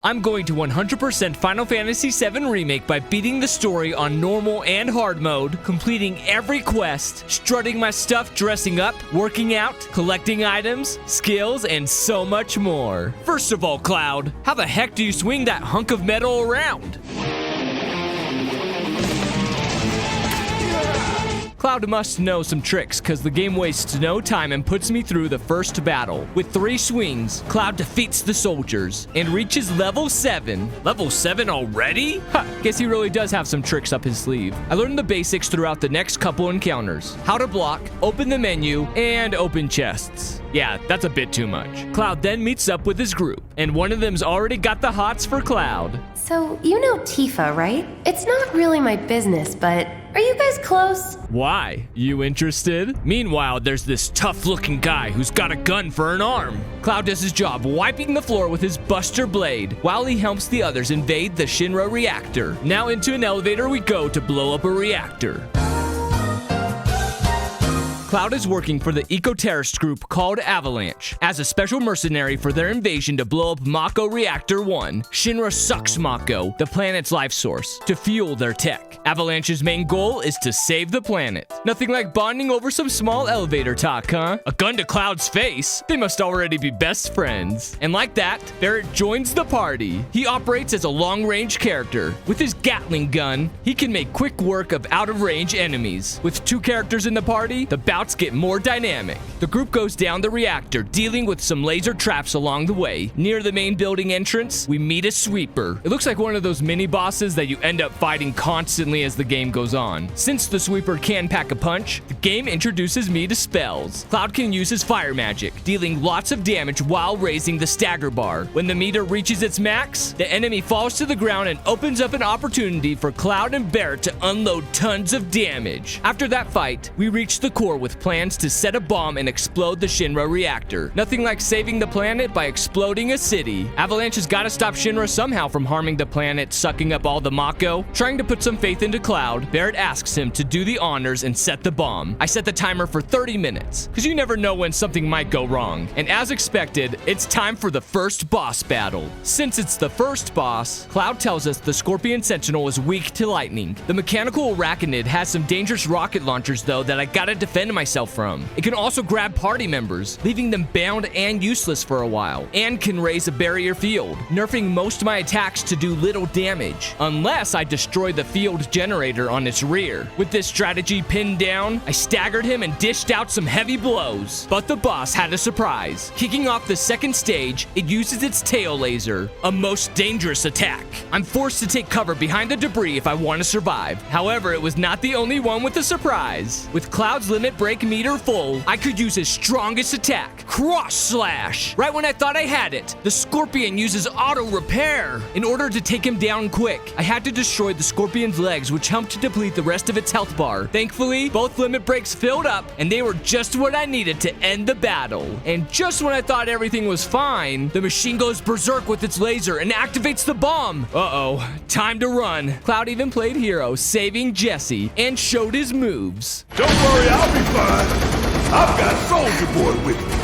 I'm going to 100% Final Fantasy VII Remake by beating the story on normal and hard mode, completing every quest, strutting my stuff, dressing up, working out, collecting items, skills, and so much more. First of all, Cloud, how the heck do you swing that hunk of metal around? Cloud must know some tricks, cause the game wastes no time and puts me through the first battle. With 3 swings, Cloud defeats the soldiers and reaches level 7. Level 7 already? Huh, guess he really does have some tricks up his sleeve. I learned the basics throughout the next couple encounters. How to block, open the menu, and open chests. Yeah, that's a bit too much. Cloud then meets up with his group, and one of them's already got the hots for Cloud. So, you know Tifa, right? It's not really my business, but are you guys close? Why? You interested? Meanwhile, there's this tough-looking guy who's got a gun for an arm. Cloud does his job wiping the floor with his Buster Blade while he helps the others invade the Shinra reactor. Now into an elevator we go to blow up a reactor. Cloud is working for the eco-terrorist group called Avalanche as a special mercenary for their invasion to blow up Mako Reactor 1. Shinra sucks Mako, the planet's life source, to fuel their tech. Avalanche's main goal is to save the planet. Nothing like bonding over some small elevator talk, huh? A gun to Cloud's face? They must already be best friends. And like that, Barrett joins the party. He operates as a long-range character. With his Gatling gun, he can make quick work of out-of-range enemies. With 2 characters in the party, the bouts get more dynamic. The group goes down the reactor, dealing with some laser traps along the way. Near the main building entrance, we meet a sweeper. It looks like one of those mini bosses that you end up fighting constantly as the game goes on. Since the sweeper can pack a punch, the game introduces me to spells. Cloud can use his fire magic, dealing lots of damage while raising the stagger bar. When the meter reaches its max, the enemy falls to the ground and opens up an opportunity for Cloud and Barrett to unload tons of damage. After that fight, we reach the core with plans to set a bomb and explode the Shinra reactor. Nothing like saving the planet by exploding a city. Avalanche has got to stop Shinra somehow from harming the planet, sucking up all the Mako. Trying to put some faith into Cloud, Barrett asks him to do the honors and set the bomb. I set the timer for 30 minutes, because you never know when something might go wrong. And as expected, it's time for the first boss battle. Since it's the first boss, Cloud tells us the Scorpion Sentinel is weak to lightning. The mechanical arachnid has some dangerous rocket launchers though that I gotta defend myself from. It can also grab party members, leaving them bound and useless for a while, and can raise a barrier field, nerfing most of my attacks to do little damage, unless I destroy the field generator on its rear. With this strategy pinned down, I staggered him and dished out some heavy blows. But the boss had a surprise. Kicking off the second stage, it uses its tail laser, a most dangerous attack. I'm forced to take cover behind the debris if I want to survive. However, it was not the only one with a surprise. With Cloud's limit break meter full, I could use his strongest attack, Cross Slash. Right when I thought I had it, the Scorpion uses auto repair. In order to take him down quick, I had to destroy the Scorpion's legs, which helped to deplete the rest of its health bar. Thankfully, both limit breaks filled up, and they were just what I needed to end the battle. And just when I thought everything was fine, the machine goes berserk with its laser and activates the bomb. Uh-oh, time to run. Cloud even played hero, saving Jesse, and showed his moves. Don't worry, I'll be fine. I've got Soldier Boy with me.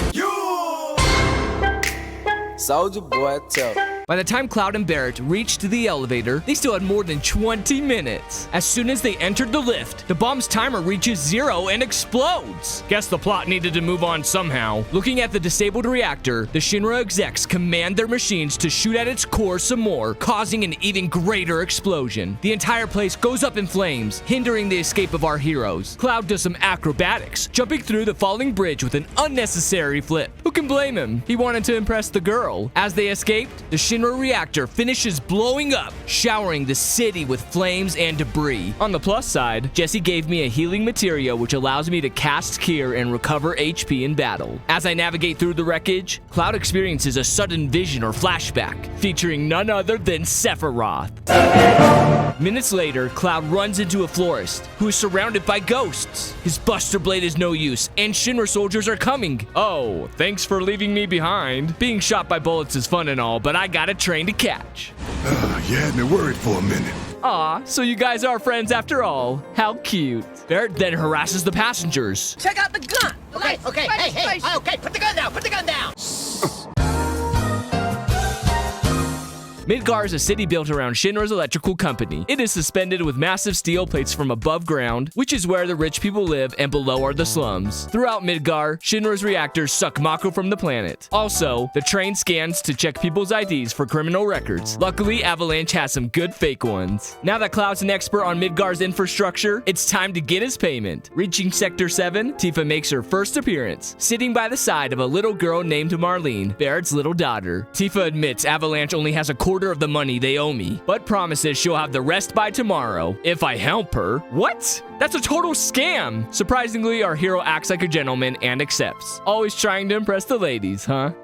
Soldier Boy, tough. By the time Cloud and Barrett reached the elevator, they still had more than 20 minutes. As soon as they entered the lift, the bomb's timer reaches 0 and explodes. Guess the plot needed to move on somehow. Looking at the disabled reactor, the Shinra execs command their machines to shoot at its core some more, causing an even greater explosion. The entire place goes up in flames, hindering the escape of our heroes. Cloud does some acrobatics, jumping through the falling bridge with an unnecessary flip. Who can blame him? He wanted to impress the girl. As they escaped, the Shinra reactor finishes blowing up, showering the city with flames and debris. On the plus side, Jesse gave me a healing material which allows me to cast Cure and recover HP in battle. As I navigate through the wreckage, Cloud experiences a sudden vision or flashback, featuring none other than Sephiroth. Minutes later, Cloud runs into a florist, who is surrounded by ghosts. His Buster Blade is no use, and Shinra soldiers are coming. Oh, thanks for leaving me behind. Being shot by bullets is fun and all, but I got a train to catch. You had me worried for a minute. Aw, so you guys are friends after all. How cute. Barrett then harasses the passengers. Check out the gun! Okay, hey, okay, put the gun down, put the gun down! Midgar is a city built around Shinra's electrical company. It is suspended with massive steel plates from above ground, which is where the rich people live, and below are the slums. Throughout Midgar, Shinra's reactors suck Mako from the planet. Also, the train scans to check people's IDs for criminal records. Luckily, Avalanche has some good fake ones. Now that Cloud's an expert on Midgar's infrastructure, it's time to get his payment. Reaching Sector 7, Tifa makes her first appearance, sitting by the side of a little girl named Marlene, Barrett's little daughter. Tifa admits Avalanche only has a quarter of the money they owe me, but promises she'll have the rest by tomorrow, if I help her. What? That's a total scam! Surprisingly, our hero acts like a gentleman and accepts. Always trying to impress the ladies, huh?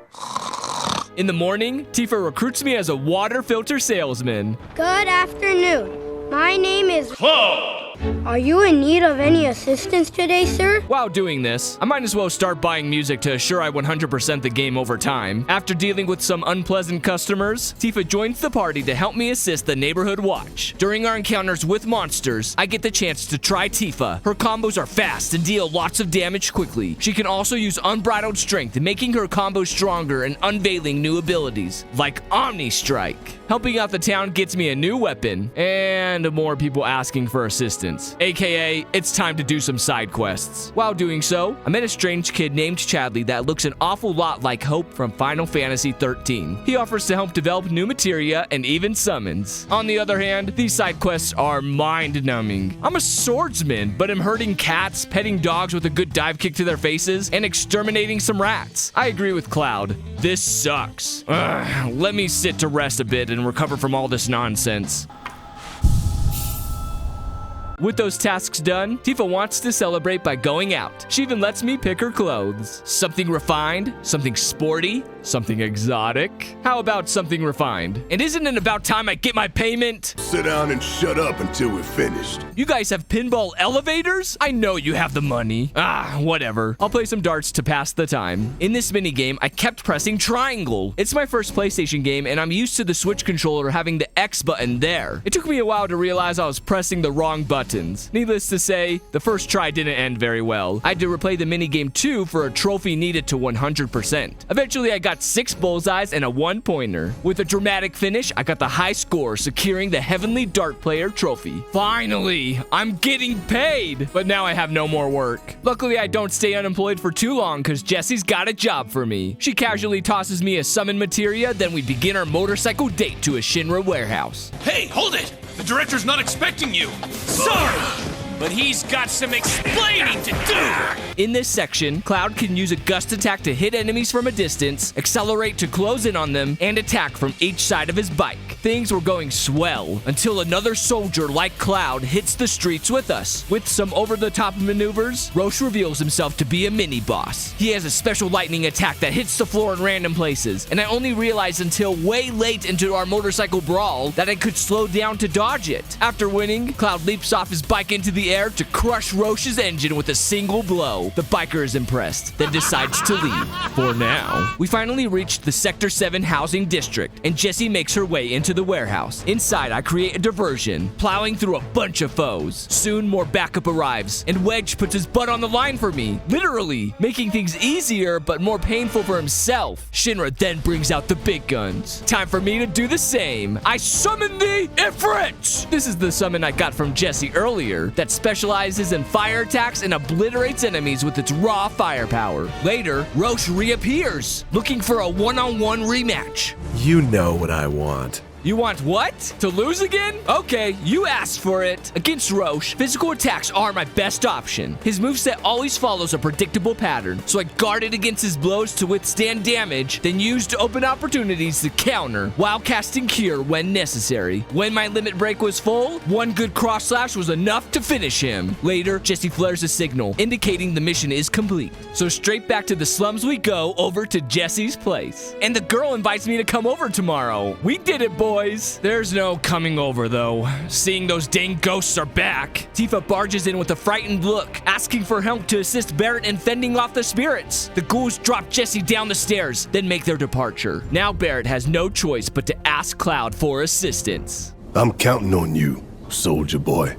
In the morning, Tifa recruits me as a water filter salesman. Good afternoon. My name is Cloud. Are you in need of any assistance today, sir? While doing this, I might as well start buying music to assure I 100% the game over time. After dealing with some unpleasant customers, Tifa joins the party to help me assist the neighborhood watch. During our encounters with monsters, I get the chance to try Tifa. Her combos are fast and deal lots of damage quickly. She can also use unbridled strength, making her combos stronger and unveiling new abilities, like Omni Strike. Helping out the town gets me a new weapon, and more people asking for assistance. AKA, it's time to do some side quests. While doing so, I met a strange kid named Chadley that looks an awful lot like Hope from Final Fantasy XIII. He offers to help develop new materia and even summons. On the other hand, these side quests are mind-numbing. I'm a swordsman, but am hurting cats, petting dogs with a good dive kick to their faces, and exterminating some rats. I agree with Cloud. This sucks. Let me sit to rest a bit and recover from all this nonsense. With those tasks done, Tifa wants to celebrate by going out. She even lets me pick her clothes. Something refined, something sporty, something exotic. How about something refined? And isn't it about time I get my payment? Sit down and shut up until we're finished. You guys have pinball elevators? I know you have the money. Whatever. I'll play some darts to pass the time. In this minigame, I kept pressing triangle. It's my first PlayStation game, and I'm used to the Switch controller having the X button there. It took me a while to realize I was pressing the wrong button. Needless to say, the first try didn't end very well. I had to replay the minigame too for a trophy needed to 100%. Eventually, I got 6 bullseyes and a 1-pointer. With a dramatic finish, I got the high score, securing the Heavenly Dart Player trophy. Finally, I'm getting paid! But now I have no more work. Luckily, I don't stay unemployed for too long because Jessie's got a job for me. She casually tosses me a summon materia, then we begin our motorcycle date to a Shinra warehouse. Hey, hold it! The director's not expecting you! Sorry! But he's got some explaining to do! In this section, Cloud can use a gust attack to hit enemies from a distance, accelerate to close in on them, and attack from each side of his bike. Things were going swell until another soldier like Cloud hits the streets with us. With some over-the-top maneuvers, Roche reveals himself to be a mini-boss. He has a special lightning attack that hits the floor in random places, and I only realized until way late into our motorcycle brawl that I could slow down to dodge it. After winning, Cloud leaps off his bike into the air to crush Roche's engine with a single blow. The biker is impressed, then decides to leave. For now. We finally reached the Sector 7 housing district, and Jessie makes her way into the warehouse. Inside, I create a diversion, plowing through a bunch of foes. Soon, more backup arrives, and Wedge puts his butt on the line for me, literally, making things easier but more painful for himself. Shinra then brings out the big guns. Time for me to do the same. I summon the Ifrit! This is the summon I got from Jessie earlier, that specializes in fire attacks and obliterates enemies with its raw firepower. Later, Roche reappears, looking for a one-on-one rematch. You know what I want. You want what? To lose again? Okay, you asked for it. Against Roche, physical attacks are my best option. His moveset always follows a predictable pattern, so I guarded against his blows to withstand damage, then used open opportunities to counter, while casting Cure when necessary. When my limit break was full, one good cross slash was enough to finish him. Later, Jessie flares a signal, indicating the mission is complete. So straight back to the slums we go, over to Jessie's place. And the girl invites me to come over tomorrow. We did it, boys. There's no coming over, though. Seeing those dang ghosts are back. Tifa barges in with a frightened look, asking for help to assist Barrett in fending off the spirits. The ghouls drop Jessie down the stairs, then make their departure. Now Barrett has no choice but to ask Cloud for assistance. I'm counting on you, soldier boy.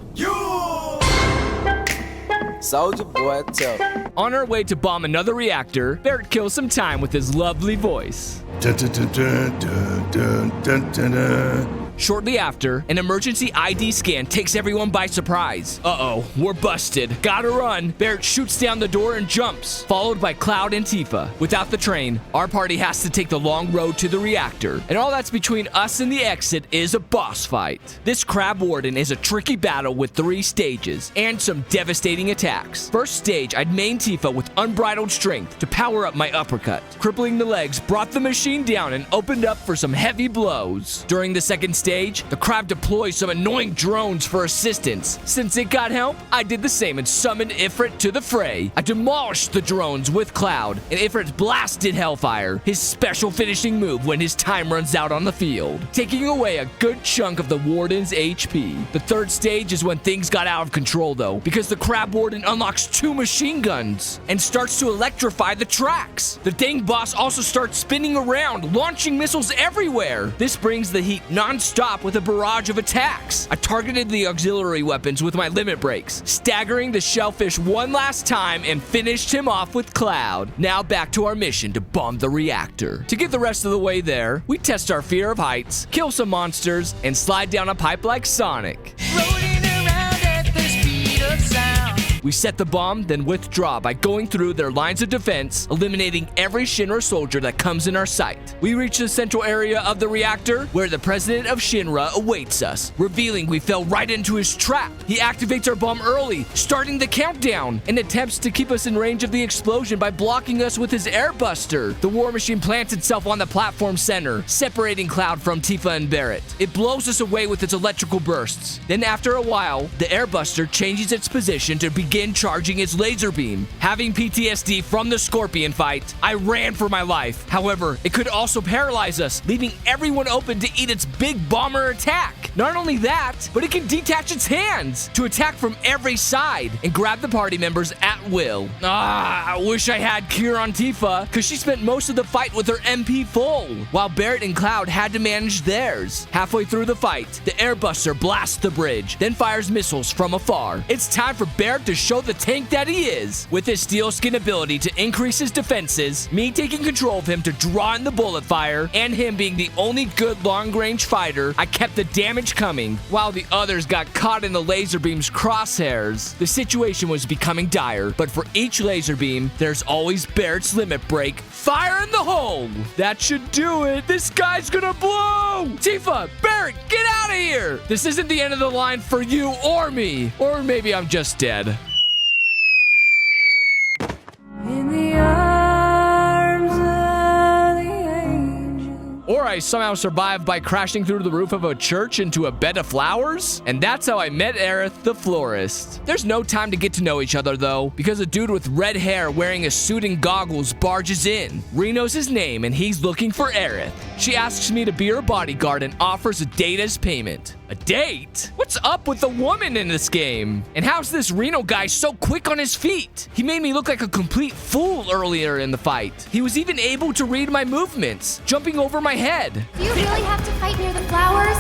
Soldier boy, tough. On our way to bomb another reactor, Barrett kills some time with his lovely voice. Dun, dun, dun, dun, dun, dun, dun, dun. Shortly after, an emergency ID scan takes everyone by surprise. Uh-oh, we're busted. Gotta run. Barrett shoots down the door and jumps, followed by Cloud and Tifa. Without the train, our party has to take the long road to the reactor, and all that's between us and the exit is a boss fight. This Crab Warden is a tricky battle with 3 stages and some devastating attacks. First stage, I'd main Tifa with unbridled strength to power up my uppercut. Crippling the legs brought the machine down and opened up for some heavy blows. During the second stage, the Crab deploys some annoying drones for assistance. Since it got help, I did the same and summoned Ifrit to the fray. I demolished the drones with Cloud, and Ifrit blasted Hellfire, his special finishing move when his time runs out on the field, taking away a good chunk of the Warden's HP. The third stage is when things got out of control though, because the Crab Warden unlocks 2 machine guns and starts to electrify the tracks. The dang boss also starts spinning around, launching missiles everywhere. This brings the heat non-stop with a barrage of attacks. I targeted the auxiliary weapons with my limit breaks, staggering the shellfish one last time and finished him off with Cloud. Now back to our mission to bomb the reactor. To get the rest of the way there, we test our fear of heights, kill some monsters, and slide down a pipe like Sonic. Rolling around at the speed of sound. We set the bomb, then withdraw by going through their lines of defense, eliminating every Shinra soldier that comes in our sight. We reach the central area of the reactor, where the president of Shinra awaits us, revealing we fell right into his trap. He activates our bomb early, starting the countdown, and attempts to keep us in range of the explosion by blocking us with his airbuster. The war machine plants itself on the platform center, separating Cloud from Tifa and Barrett. It blows us away with its electrical bursts. Then after a while, the airbuster changes its position to begin charging its laser beam. Having PTSD from the Scorpion fight, I ran for my life. However, it could also paralyze us, leaving everyone open to eat its big bomber attack. Not only that, but it can detach its hands to attack from every side and grab the party members at will. I wish I had Cure on Tifa, because she spent most of the fight with her MP full, while Barrett and Cloud had to manage theirs. Halfway through the fight, the airbuster blasts the bridge, then fires missiles from afar. It's time for Barrett to show the tank that he is. With his steel skin ability to increase his defenses, me taking control of him to draw in the bullet fire, and him being the only good long-range fighter, I kept the damage coming, while the others got caught in the laser beam's crosshairs. The situation was becoming dire, but for each laser beam, there's always Barrett's limit break. Fire in the hole! That should do it. This guy's gonna blow! Tifa, Barrett, get out of here! This isn't the end of the line for you or me. Or maybe I'm just dead. In the arms of the angel. Or I somehow survived by crashing through the roof of a church into a bed of flowers. And that's how I met Aerith the florist. There's no time to get to know each other though, because a dude with red hair wearing a suit and goggles barges in. Reno's his name and he's looking for Aerith. She asks me to be her bodyguard and offers a date as payment. A date? What's up with the woman in this game? And how's this Reno guy so quick on his feet? He made me look like a complete fool earlier in the fight. He was even able to read my movements, jumping over my head. Do you really have to fight near the flowers?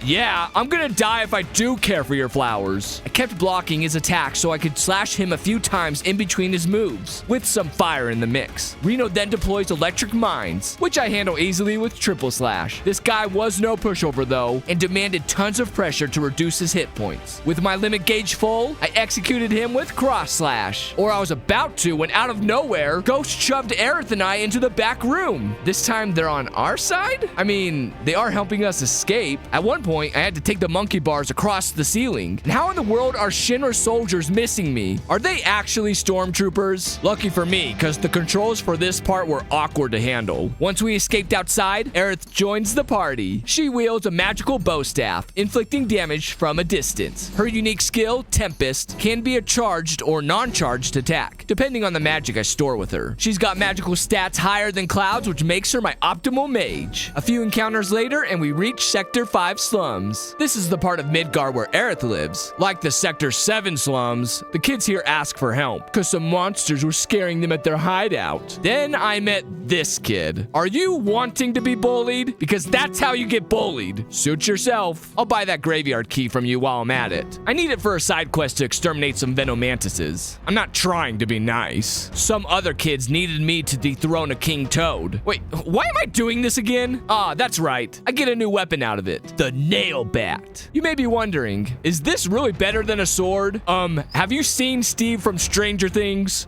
Yeah, I'm gonna die if I do care for your flowers. I kept blocking his attack so I could slash him a few times in between his moves, with some fire in the mix. Reno then deploys electric mines, which I handle easily with triple slash. This guy was no pushover though, and demanded tons of pressure to reduce his hit points. With my limit gauge full, I executed him with cross slash. Or I was about to when out of nowhere, Ghost shoved Aerith and I into the back room. This time they're on our side? I mean, they are helping us escape. At one point, I had to take the monkey bars across the ceiling. And how in the world are Shinra soldiers missing me? Are they actually stormtroopers? Lucky for me, because the controls for this part were awkward to handle. Once we escaped outside, Aerith joins the party. She wields a magical bow staff, inflicting damage from a distance. Her unique skill, Tempest, can be a charged or non-charged attack, depending on the magic I store with her. She's got magical stats higher than Cloud's, which makes her my optimal mage. A few encounters later, and we reach Sector 5 slums. This is the part of Midgar where Aerith lives. Like the Sector 7 slums, the kids here ask for help because some monsters were scaring them at their hideout. Then I met this kid. Are you wanting to be bullied? Because that's how you get bullied. Suit yourself. I'll buy that graveyard key from you while I'm at it. I need it for a side quest to exterminate some Venomantises. I'm not trying to be nice. Some other kids needed me to dethrone a King Toad. Wait, why am I doing this again? Ah, that's right. I get a new weapon out of it. The Nail Bat. You may be wondering, is this really better than a sword? Have you seen Steve from Stranger Things?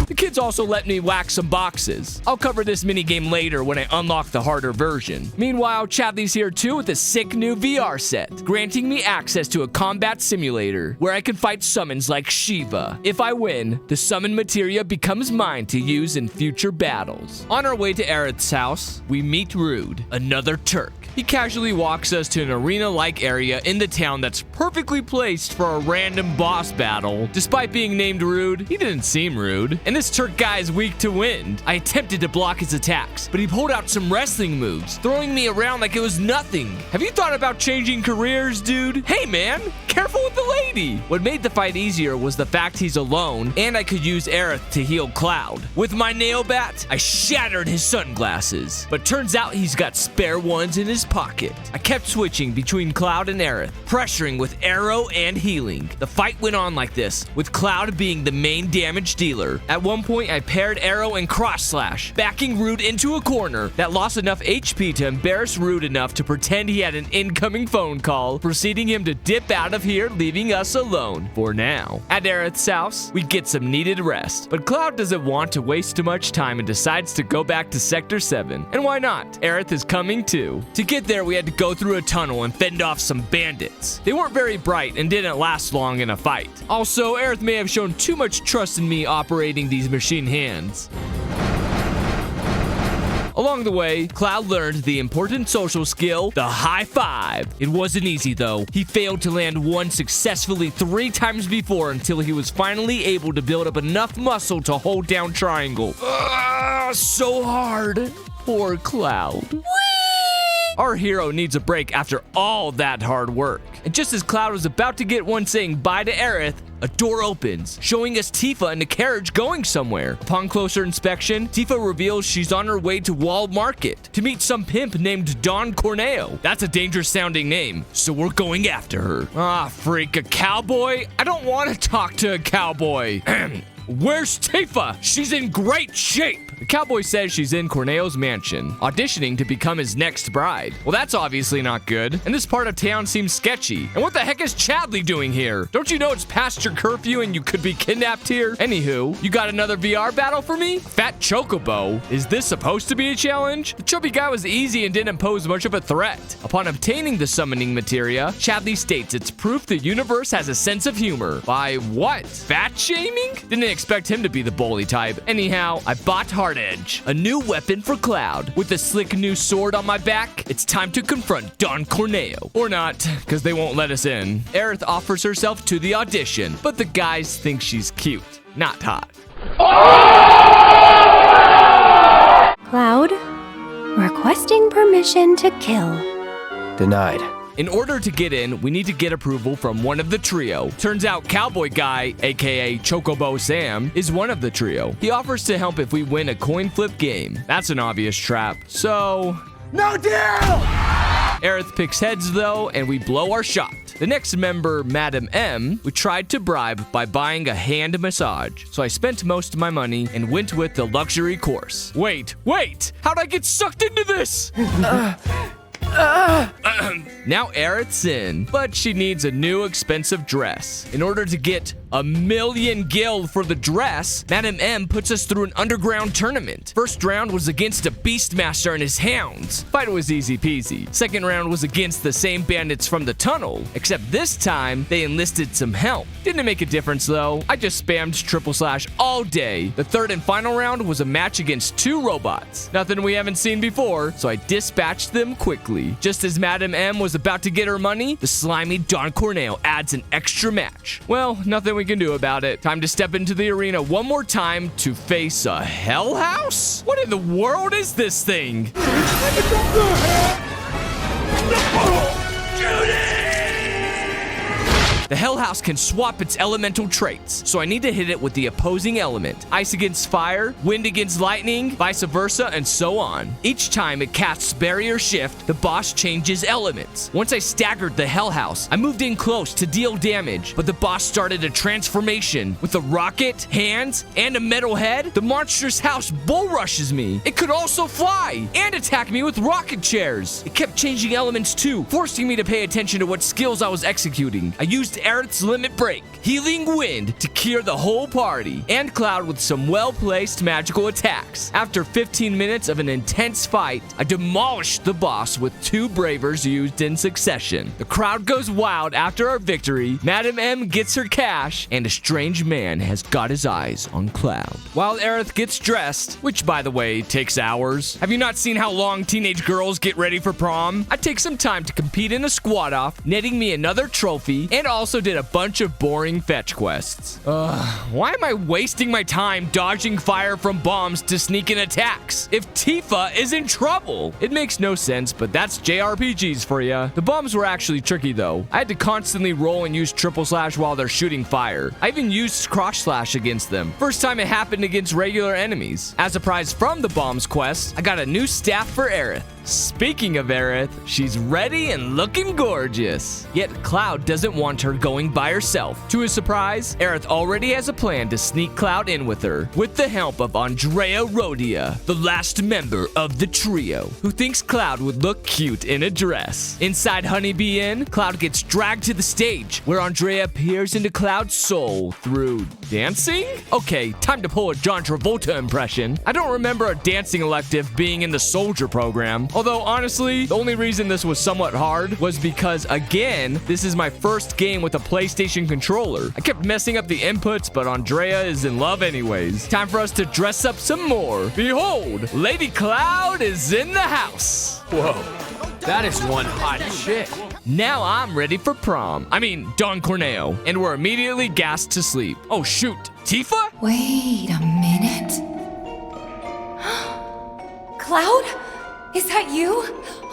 The kids also let me whack some boxes. I'll cover this minigame later when I unlock the harder version. Meanwhile, Chadley's here too with a sick new VR set, granting me access to a combat simulator where I can fight summons like Shiva. If I win, the summon materia becomes mine to use in future battles. On our way to Aerith's house, we meet Rude, another Turk. He casually walks us to an arena-like area in the town that's perfectly placed for a random boss battle. Despite being named Rude, he didn't seem rude. And this Turk guy is weak to wind. I attempted to block his attacks, but he pulled out some wrestling moves, throwing me around like it was nothing. Have you thought about changing careers, dude? Hey man, careful with the lady. What made the fight easier was the fact he's alone, and I could use Aerith to heal Cloud. With my nail bat, I shattered his sunglasses, but turns out he's got spare ones in his pocket. I kept switching between Cloud and Aerith, pressuring with arrow and healing. The fight went on like this, with Cloud being the main damage dealer. At one point, I paired arrow and cross slash, backing Rude into a corner that lost enough HP to embarrass Rude enough to pretend he had an incoming phone call, proceeding him to dip out of here, leaving us alone for now. At Aerith's house, we get some needed rest, but Cloud doesn't want to waste too much time and decides to go back to Sector 7. And why not? Aerith is coming too. To get there, we had to go through a tunnel and fend off some bandits. They weren't very bright and didn't last long in a fight. Also, Aerith may have shown too much trust in me operating these machine hands. Along the way, Cloud learned the important social skill, the high five. It wasn't easy though. He failed to land one successfully 3 times before until he was finally able to build up enough muscle to hold down triangle. So hard. Poor Cloud. Whee! Our hero needs a break after all that hard work. And just as Cloud was about to get one saying bye to Aerith, a door opens, showing us Tifa in a carriage going somewhere. Upon closer inspection, Tifa reveals she's on her way to Wall Market to meet some pimp named Don Corneo. That's a dangerous sounding name, so we're going after her. Ah, freak, a cowboy? I don't want to talk to a cowboy. Where's Tifa? She's in great shape. The cowboy says she's in Corneo's mansion, auditioning to become his next bride. Well, that's obviously not good, and this part of town seems sketchy. And what the heck is Chadley doing here? Don't you know it's past your curfew and you could be kidnapped here? Anywho, you got another VR battle for me? Fat Chocobo. Is this supposed to be a challenge? The chubby guy was easy and didn't pose much of a threat. Upon obtaining the summoning materia, Chadley states it's proof the universe has a sense of humor. By what? Fat shaming? Didn't expect him to be the bully type. Anyhow, I bought Hard Edge, a new weapon for Cloud. With a slick new sword on my back, it's time to confront Don Corneo. Or not, because they won't let us in. Aerith offers herself to the audition, but the guys think she's cute, not hot. Cloud, requesting permission to kill. Denied. In order to get in, we need to get approval from one of the trio. Turns out Cowboy Guy, aka Chocobo Sam, is one of the trio. He offers to help if we win a coin flip game. That's an obvious trap, so... no deal! Aerith picks heads though, and we blow our shot. The next member, Madam M, we tried to bribe by buying a hand massage. So I spent most of my money and went with the luxury course. Wait! How'd I get sucked into this? Now Aerith's in, but she needs a new expensive dress. In order to get 1,000,000 gil for the dress, Madam M puts us through an underground tournament. First round was against a Beastmaster and his hounds. Fight was easy peasy. Second round was against the same bandits from the tunnel, except this time they enlisted some help. Didn't make a difference though. I just spammed triple slash all day. The third and final round was a match against 2 robots. Nothing we haven't seen before, so I dispatched them quickly. Just as Madam M was about to get her money, the slimy Don Corneo adds an extra match. Well, nothing we can do about it. Time to step into the arena one more time to face a hell house? What in the world is this thing? The Hell House can swap its elemental traits, so I need to hit it with the opposing element. Ice against fire, wind against lightning, vice versa, and so on. Each time it casts Barrier Shift, the boss changes elements. Once I staggered the Hell House, I moved in close to deal damage, but the boss started a transformation. With a rocket, hands, and a metal head, the monstrous house bull rushes me. It could also fly and attack me with rocket chairs. It kept changing elements too, forcing me to pay attention to what skills I was executing. I used Aerith's Limit Break, Healing Wind to cure the whole party, and Cloud with some well-placed magical attacks. After 15 minutes of an intense fight, I demolished the boss with 2 Bravers used in succession. The crowd goes wild after our victory, Madam M gets her cash, and a strange man has got his eyes on Cloud. While Aerith gets dressed, which by the way takes hours. Have you not seen how long teenage girls get ready for prom? I take some time to compete in a squad off, netting me another trophy, and also did a bunch of boring fetch quests. Why am I wasting my time dodging fire from bombs to sneak in attacks if Tifa is in trouble? It makes no sense, but that's JRPGs for ya. The bombs were actually tricky though. I had to constantly roll and use triple slash while they're shooting fire. I even used cross slash against them. First time it happened against regular enemies. As a prize from the bombs quest, I got a new staff for Aerith. Speaking of Aerith, she's ready and looking gorgeous. Yet Cloud doesn't want her going by herself. To his surprise, Aerith already has a plan to sneak Cloud in with her, with the help of Andrea Rhodia, the last member of the trio, who thinks Cloud would look cute in a dress. Inside Honeybee Inn, Cloud gets dragged to the stage, where Andrea peers into Cloud's soul through dancing? Okay, time to pull a John Travolta impression. I don't remember a dancing elective being in the soldier program. Although, honestly, the only reason this was somewhat hard was because, again, this is my first game with a PlayStation controller. I kept messing up the inputs, but Andrea is in love anyways. Time for us to dress up some more. Behold, Lady Cloud is in the house. Whoa, that is one hot chick. Now I'm ready for prom. I mean, Don Corneo. And we're immediately gassed to sleep. Oh, shoot. Tifa? Wait a minute. Cloud? Is that you?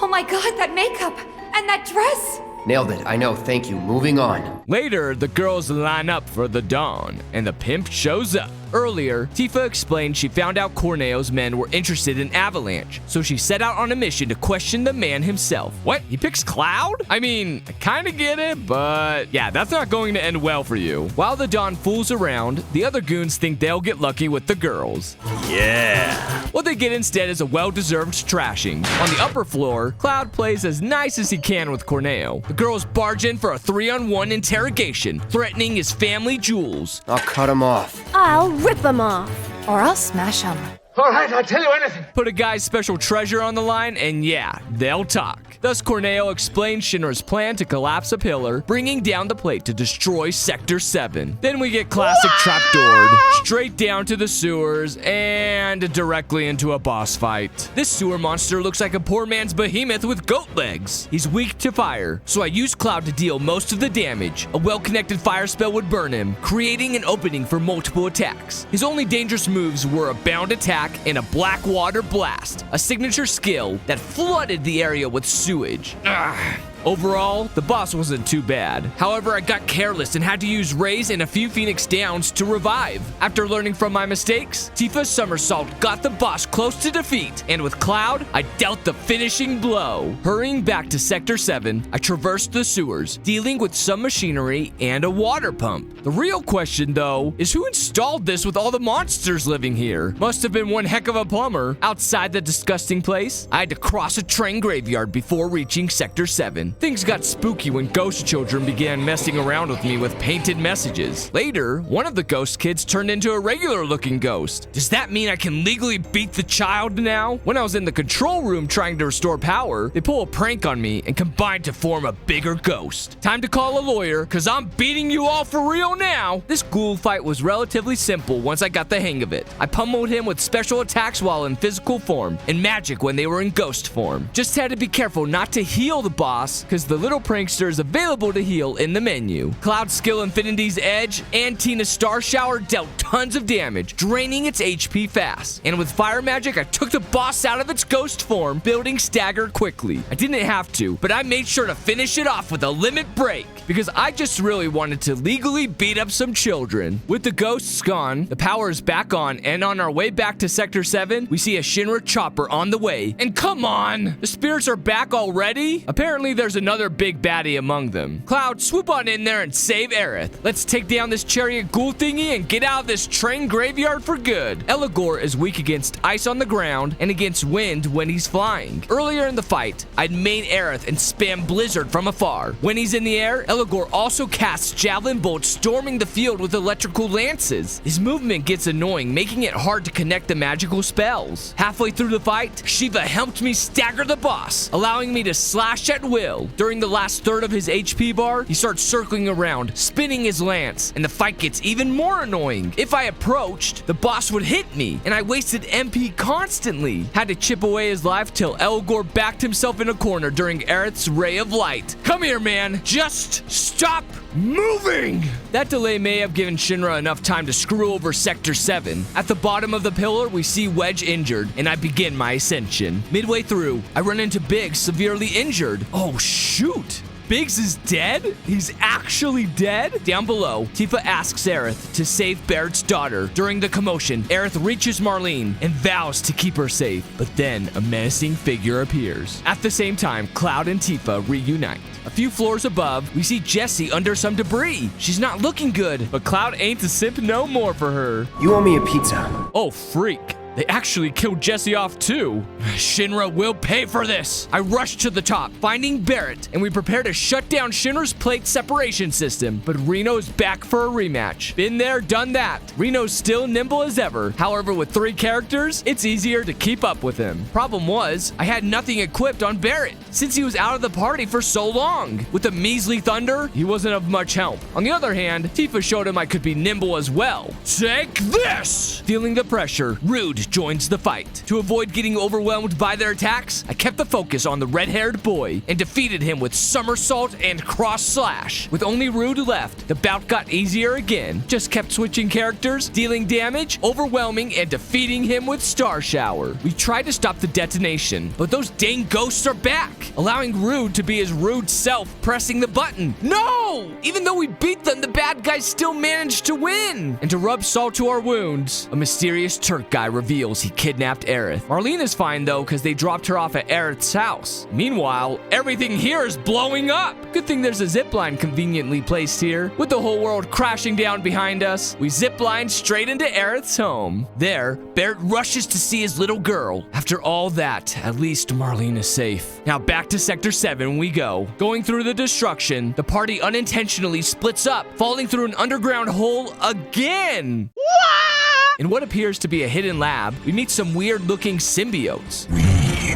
Oh my god, that makeup and that dress! Nailed it, I know, thank you. Moving on. Later, the girls line up for the dawn, and the pimp shows up. Earlier, Tifa explained she found out Corneo's men were interested in Avalanche, so she set out on a mission to question the man himself. What? He picks Cloud? I mean, I kinda get it, but yeah, that's not going to end well for you. While the Dawn fools around, the other goons think they'll get lucky with the girls. Yeah. What they get instead is a well-deserved trashing. On the upper floor, Cloud plays as nice as he can with Corneo. The girls barge in for a 3-on-1 interrogation, threatening his family jewels. I'll cut him off. I'll rip them off. Or I'll smash them. All right, I'll tell you anything. Put a guy's special treasure on the line, and yeah, they'll talk. Thus, Corneo explains Shinra's plan to collapse a pillar, bringing down the plate to destroy Sector 7. Then we get classic trapdoored, straight down to the sewers, and directly into a boss fight. This sewer monster looks like a poor man's behemoth with goat legs. He's weak to fire, so I use Cloud to deal most of the damage. A well-connected fire spell would burn him, creating an opening for multiple attacks. His only dangerous moves were a bound attack and a black water blast, a signature skill that flooded the area with sewage. Overall, the boss wasn't too bad. However, I got careless and had to use Raise and a few Phoenix Downs to revive. After learning from my mistakes, Tifa's somersault got the boss close to defeat, and with Cloud, I dealt the finishing blow. Hurrying back to Sector 7, I traversed the sewers, dealing with some machinery and a water pump. The real question, though, is who installed this with all the monsters living here? Must have been one heck of a plumber. Outside the disgusting place, I had to cross a train graveyard before reaching Sector 7. Things got spooky when ghost children began messing around with me with painted messages. Later, one of the ghost kids turned into a regular-looking ghost. Does that mean I can legally beat the child now? When I was in the control room trying to restore power, they pull a prank on me and combine to form a bigger ghost. Time to call a lawyer, cause I'm beating you all for real now. This ghoul fight was relatively simple once I got the hang of it. I pummeled him with special attacks while in physical form, and magic when they were in ghost form. Just had to be careful not to heal the boss boss, because the little prankster is available to heal in the menu. Cloud's skill Infinity's Edge and Tina's Star Shower dealt tons of damage, draining its HP fast. And with Fire Magic, I took the boss out of its ghost form, building Stagger quickly. I didn't have to, but I made sure to finish it off with a limit break, because I just really wanted to legally beat up some children. With the ghosts gone, the power is back on, and on our way back to Sector 7, we see a Shinra chopper on the way. And come on! The spirits are back already? Apparently there's another big baddie among them. Cloud, swoop on in there and save Aerith. Let's take down this chariot ghoul thingy and get out of this train graveyard for good. Eligor is weak against ice on the ground and against wind when he's flying. Earlier in the fight, I'd main Aerith and spam Blizzard from afar. When he's in the air, Eligor also casts Javelin bolts, storming the field with electrical lances. His movement gets annoying, making it hard to connect the magical spells. Halfway through the fight, Shiva helped me stagger the boss, allowing me to slash at will. During the last third of his HP bar, he starts circling around, spinning his lance, and the fight gets even more annoying. If I approached, the boss would hit me, and I wasted MP constantly. Had to chip away his life till Eligor backed himself in a corner during Aerith's ray of light. Come here, man. Just stop moving! That delay may have given Shinra enough time to screw over Sector 7. At the bottom of the pillar, we see Wedge injured, and I begin my ascension. Midway through, I run into Biggs severely injured. Oh, shoot! Biggs is dead? He's actually dead? Down below, Tifa asks Aerith to save Barrett's daughter. During the commotion, Aerith reaches Marlene and vows to keep her safe. But then, a menacing figure appears. At the same time, Cloud and Tifa reunite. A few floors above, we see Jessie under some debris. She's not looking good, but Cloud ain't a simp no more for her. You owe me a pizza. Oh, freak. They actually killed Jessie off too. Shinra will pay for this. I rush to the top, finding Barrett, and we prepare to shut down Shinra's plate separation system. But Reno's back for a rematch. Been there, done that. Reno's still nimble as ever. However, with 3 characters, it's easier to keep up with him. Problem was, I had nothing equipped on Barrett, since he was out of the party for so long. With the measly thunder, he wasn't of much help. On the other hand, Tifa showed him I could be nimble as well. Take this! Feeling the pressure, Rude joins the fight. To avoid getting overwhelmed by their attacks, I kept the focus on the red-haired boy and defeated him with somersault and cross slash. With only Rude left, the bout got easier again. Just kept switching characters, dealing damage, overwhelming, and defeating him with Star Shower. We tried to stop the detonation, but those dang ghosts are back, allowing Rude to be his rude self, pressing the button. No! Even though we beat them, the bad guys still managed to win. And to rub salt to our wounds, a mysterious Turk guy reveals he kidnapped Aerith. Marlene is fine though, because they dropped her off at Aerith's house. Meanwhile, everything here is blowing up. Good thing there's a zipline conveniently placed here. With the whole world crashing down behind us, we zipline straight into Aerith's home. There, Barrett rushes to see his little girl. After all that, at least Marlene is safe. Now back to Sector 7 we go. Going through the destruction, the party unintentionally splits up, falling through an underground hole again. In what appears to be a hidden lab, we meet some weird-looking symbiotes. We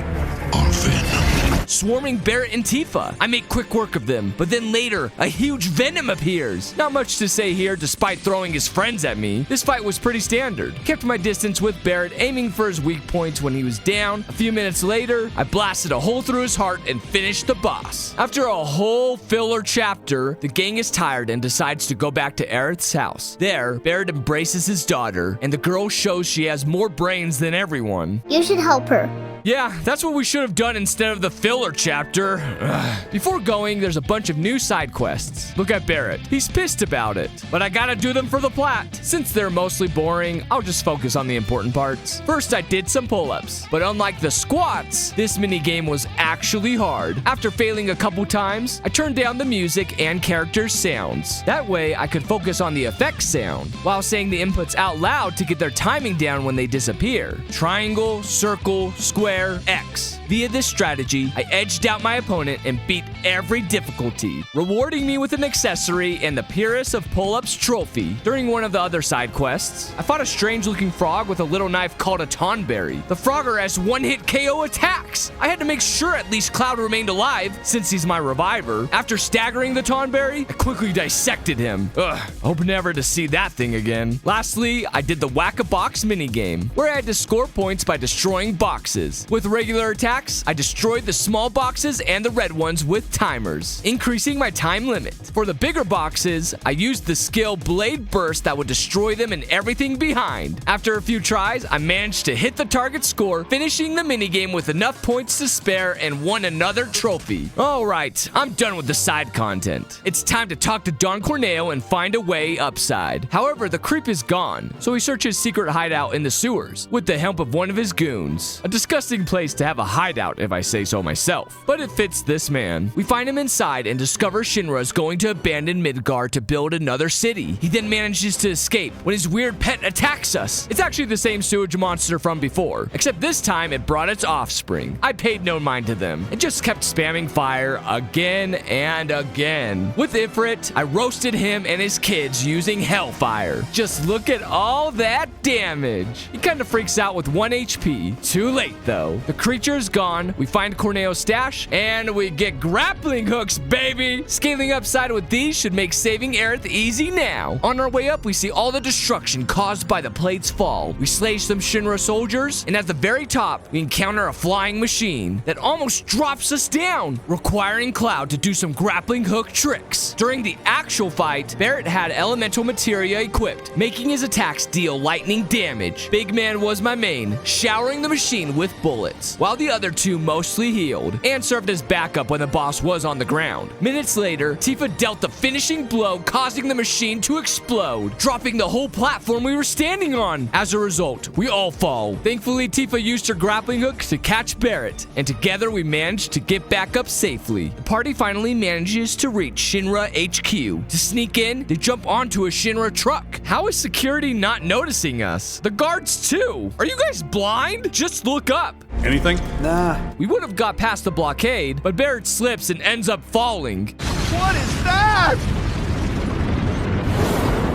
are Venom. Swarming Barrett and Tifa. I make quick work of them, but then later, a huge Venom appears. Not much to say here, despite throwing his friends at me. This fight was pretty standard. Kept my distance with Barrett, aiming for his weak points when he was down. A few minutes later, I blasted a hole through his heart and finished the boss. After a whole filler chapter, the gang is tired and decides to go back to Aerith's house. There, Barrett embraces his daughter, and the girl shows she has more brains than everyone. You should help her. Yeah, that's what we should have done instead of the filler chapter. Ugh. Before going, there's a bunch of new side quests. Look at Barrett. He's pissed about it. But I gotta do them for the plat. Since they're mostly boring, I'll just focus on the important parts. First, I did some pull-ups. But unlike the squats, this minigame was actually hard. After failing a couple times, I turned down the music and characters' sounds. That way, I could focus on the effects sound, while saying the inputs out loud to get their timing down when they disappear. Triangle, circle, square, X. Via this strategy, I edged out my opponent and beat every difficulty, rewarding me with an accessory and the Purist of Pull-Ups trophy. During one of the other side quests, I fought a strange-looking frog with a little knife called a tonberry. The frogger has one-hit KO attacks. I had to make sure at least Cloud remained alive, since he's my reviver. After staggering the tonberry, I quickly dissected him. Ugh, hope never to see that thing again. Lastly, I did the Whack-A-Box minigame, where I had to score points by destroying boxes. With regular attacks, attacks, I destroyed the small boxes and the red ones with timers, increasing my time limit. For the bigger boxes, I used the skill Blade Burst that would destroy them and everything behind. After a few tries, I managed to hit the target score, finishing the minigame with enough points to spare and won another trophy. Alright, I'm done with the side content. It's time to talk to Don Corneo and find a way upside. However, the creep is gone, so he searches his secret hideout in the sewers with the help of one of his goons. A disgusting place to have a hideout, if I say so myself, but it fits this man. We find him inside and discover Shinra is going to abandon Midgard to build another city. He then manages to escape when his weird pet attacks us. It's actually the same sewage monster from before, except this time it brought its offspring. I paid no mind to them and just kept spamming fire again and again. With Ifrit, I roasted him and his kids using Hellfire. Just look at all that damage. He kind of freaks out with 1 HP. Too late though. The creature is gone. We find Corneo's stash and we get grappling hooks, baby. Scaling upside with these should make saving Aerith easy now. On our way up, we see all the destruction caused by the plate's fall. We slay some Shinra soldiers, and at the very top, we encounter a flying machine that almost drops us down, requiring Cloud to do some grappling hook tricks. During the actual fight, Barrett had elemental materia equipped, making his attacks deal lightning damage. Big Man was my main, showering the machine with bullets, while the other two mostly healed, and served as backup when the boss was on the ground. Minutes later, Tifa dealt the finishing blow, causing the machine to explode, dropping the whole platform we were standing on. As a result, we all fall. Thankfully, Tifa used her grappling hook to catch Barrett, and together we managed to get back up safely. The party finally manages to reach Shinra HQ. To sneak in, they jump onto a Shinra truck. How is security not noticing us? The guards too. Are you guys blind? Just look up. Anything? Nah. We would have got past the blockade, but Barrett slips and ends up falling. What is that?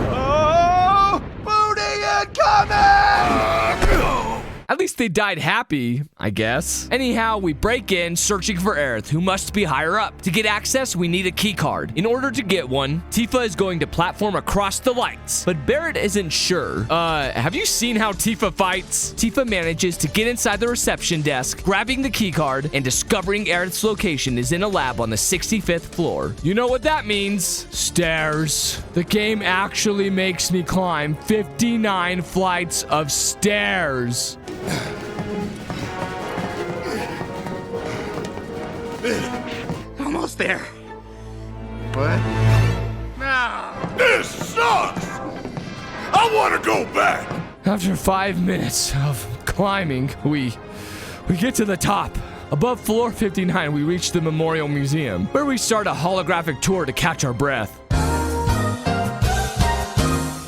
Oh! Booty incoming! At least they died happy, I guess. Anyhow, we break in, searching for Aerith, who must be higher up. To get access, we need a key card. In order to get one, Tifa is going to platform across the lights, but Barrett isn't sure. Have you seen how Tifa fights? Tifa manages to get inside the reception desk, grabbing the key card, and discovering Aerith's location is in a lab on the 65th floor. You know what that means? Stairs. The game actually makes me climb 59 flights of stairs. Almost there. What? This sucks! I want to go back! After 5 minutes of climbing, we get to the top. Above floor 59, we reach the Memorial Museum, where we start a holographic tour to catch our breath.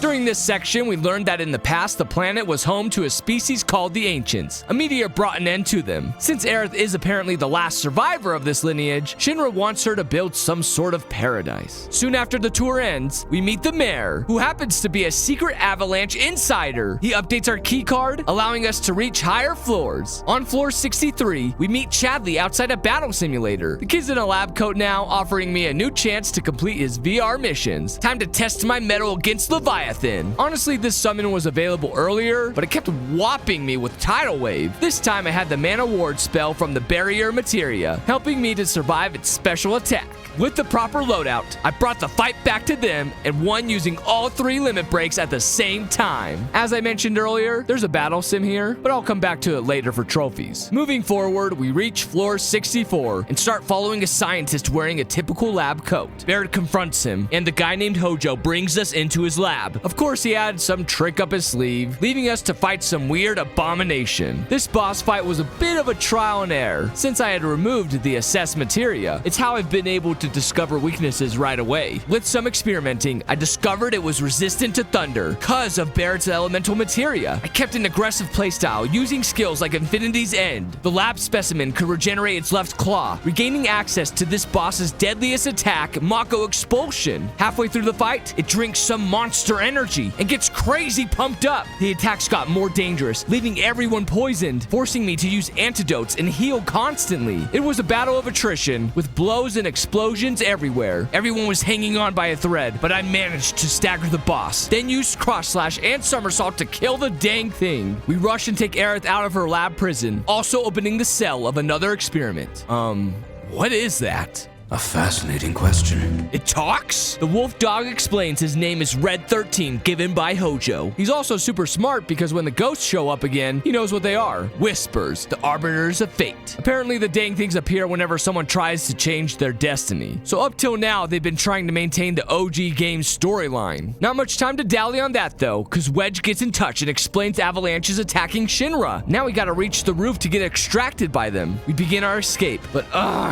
During this section, we learned that in the past, the planet was home to a species called the Ancients. A meteor brought an end to them. Since Aerith is apparently the last survivor of this lineage, Shinra wants her to build some sort of paradise. Soon after the tour ends, we meet the mayor, who happens to be a secret Avalanche insider. He updates our key card, allowing us to reach higher floors. On floor 63, we meet Chadley outside a battle simulator. The kid's in a lab coat now, offering me a new chance to complete his VR missions. Time to test my mettle against Leviathan. Honestly, this summon was available earlier, but it kept whopping me with Tidal Wave. This time I had the Mana Ward spell from the Barrier Materia, helping me to survive its special attack. With the proper loadout, I brought the fight back to them and won using all 3 limit breaks at the same time. As I mentioned earlier, there's a battle sim here, but I'll come back to it later for trophies. Moving forward, we reach floor 64 and start following a scientist wearing a typical lab coat. Barrett confronts him, and the guy named Hojo brings us into his lab. Of course, he had some trick up his sleeve, leaving us to fight some weird abomination. This boss fight was a bit of a trial and error. Since I had removed the assess materia, it's how I've been able to discover weaknesses right away. With some experimenting, I discovered it was resistant to thunder because of Barrett's elemental materia. I kept an aggressive playstyle, using skills like Infinity's End. The lab specimen could regenerate its left claw, regaining access to this boss's deadliest attack, Mako Expulsion. Halfway through the fight, it drinks some monster energy and gets crazy pumped up. The attacks got more dangerous, leaving everyone poisoned, forcing me to use antidotes and heal constantly. It was a battle of attrition, with blows and explosions explosions everywhere. Everyone was hanging on by a thread, but I managed to stagger the boss, then used cross slash and somersault to kill the dang thing. We rush and take Aerith out of her lab prison, also opening the cell of another experiment. What is that? A fascinating question. It talks? The wolf dog explains his name is Red 13, given by Hojo. He's also super smart because when the ghosts show up again, he knows what they are. Whispers, the arbiters of fate. Apparently, the dang things appear whenever someone tries to change their destiny. So up till now, they've been trying to maintain the OG game's storyline. Not much time to dally on that though, because Wedge gets in touch and explains Avalanche is attacking Shinra. Now we gotta reach the roof to get extracted by them. We begin our escape, but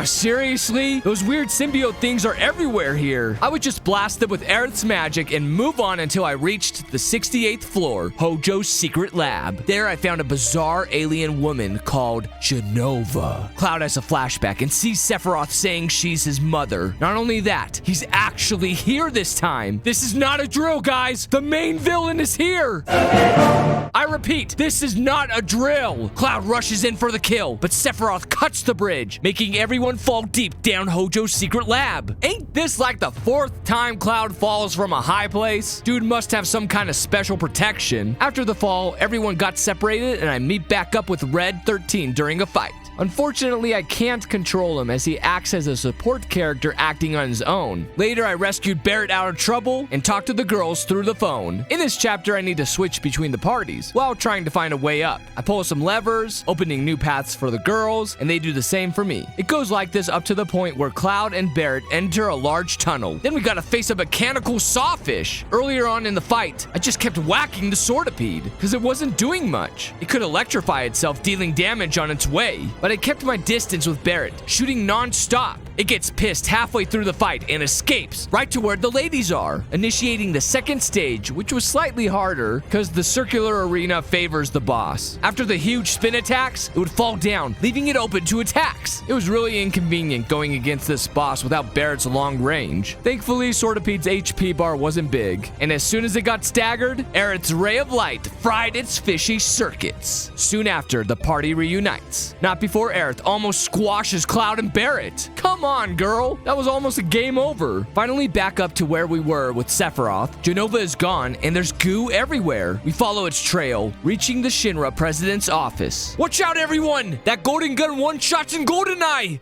seriously? Those weird symbiote things are everywhere here. I would just blast them with Aerith's magic and move on until I reached the 68th floor, Hojo's secret lab. There I found a bizarre alien woman called Genova. Cloud has a flashback and sees Sephiroth saying she's his mother. Not only that, he's actually here this time. This is not a drill, guys. The main villain is here. I repeat, this is not a drill. Cloud rushes in for the kill, but Sephiroth cuts the bridge, making everyone fall deep down Hojo's secret lab. Ain't this like the 4th time Cloud falls from a high place? Dude must have some kind of special protection. After the fall, everyone got separated and I meet back up with Red 13 during a fight. Unfortunately, I can't control him as he acts as a support character acting on his own. Later, I rescued Barrett out of trouble and talked to the girls through the phone. In this chapter, I need to switch between the parties while trying to find a way up. I pull some levers, opening new paths for the girls, and they do the same for me. It goes like this up to the point where Cloud and Barrett enter a large tunnel. Then we gotta face a mechanical sawfish. Earlier on in the fight, I just kept whacking the swordipede because it wasn't doing much. It could electrify itself, dealing damage on its way, but I kept my distance with Barrett, shooting non-stop. It gets pissed halfway through the fight and escapes right to where the ladies are, initiating the second stage, which was slightly harder because the circular arena favors the boss. After the huge spin attacks, it would fall down, leaving it open to attacks. It was really inconvenient going against this boss without Barrett's long range. Thankfully, Sortipede's HP bar wasn't big, and as soon as it got staggered, Aerith's ray of light fried its fishy circuits. Soon after, the party reunites. Not before Aerith almost squashes Cloud and Barrett. Come on, girl. That was almost a game over. Finally back up to where we were with Sephiroth. Genova is gone, and there's goo everywhere. We follow its trail, reaching the Shinra president's office. Watch out, everyone! That golden gun one-shots in GoldenEye!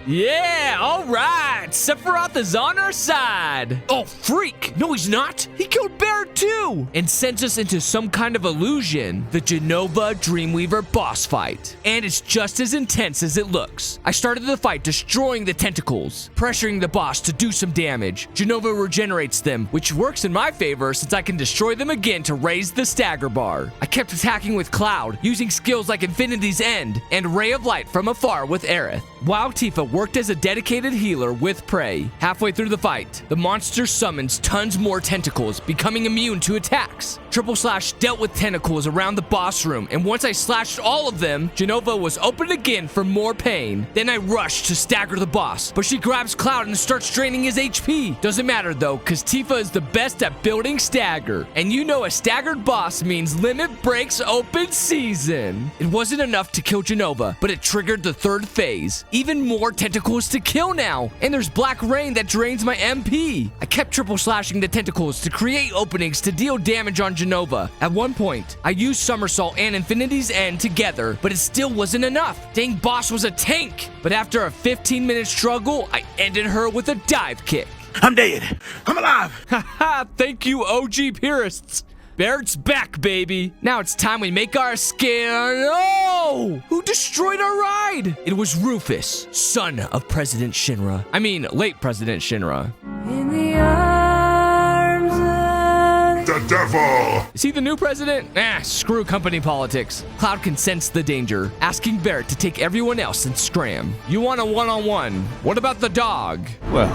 Yeah, all right. Sephiroth is on our side. Oh, freak. No, he's not. He killed Barrett too and sends us into some kind of illusion. The Genova Dreamweaver boss fight. And it's just as intense as it looks. I started the fight destroying the tentacles, pressuring the boss to do some damage. Genova regenerates them, which works in my favor since I can destroy them again to raise the stagger bar. I kept attacking with Cloud, using skills like Infinity's End and Ray of Light from afar with Aerith, while Tifa worked as a dedicated healer with Prey. Halfway through the fight, the monster summons tons more tentacles, becoming immune to attacks. Triple Slash dealt with tentacles around the boss room, and once I slashed all of them, Genova was open again for more pain. Then I rushed to stagger the boss, but she grabs Cloud and starts draining his HP. Doesn't matter though, cause Tifa is the best at building stagger, and you know a staggered boss means limit breaks open season. It wasn't enough to kill Genova, but it triggered the 3rd phase. Even more tentacles to kill now, and there's Black Rain that drains my MP. I kept triple slashing the tentacles to create openings to deal damage on Genova. At one point, I used Somersault and Infinity's End together, but it still wasn't enough. Dang boss was a tank. But after a 15-minute struggle, I ended her with a dive kick. I'm dead. I'm alive. Haha, thank you, OG purists. Barrett's back, baby. Now it's time we make our escape. No! Who destroyed our ride? It was Rufus, son of President Shinra. I mean, late President Shinra. In the arms of The devil. Is he the new president? Screw company politics. Cloud can sense the danger, asking Barrett to take everyone else and scram. You want a one-on-one. What about the dog? Well,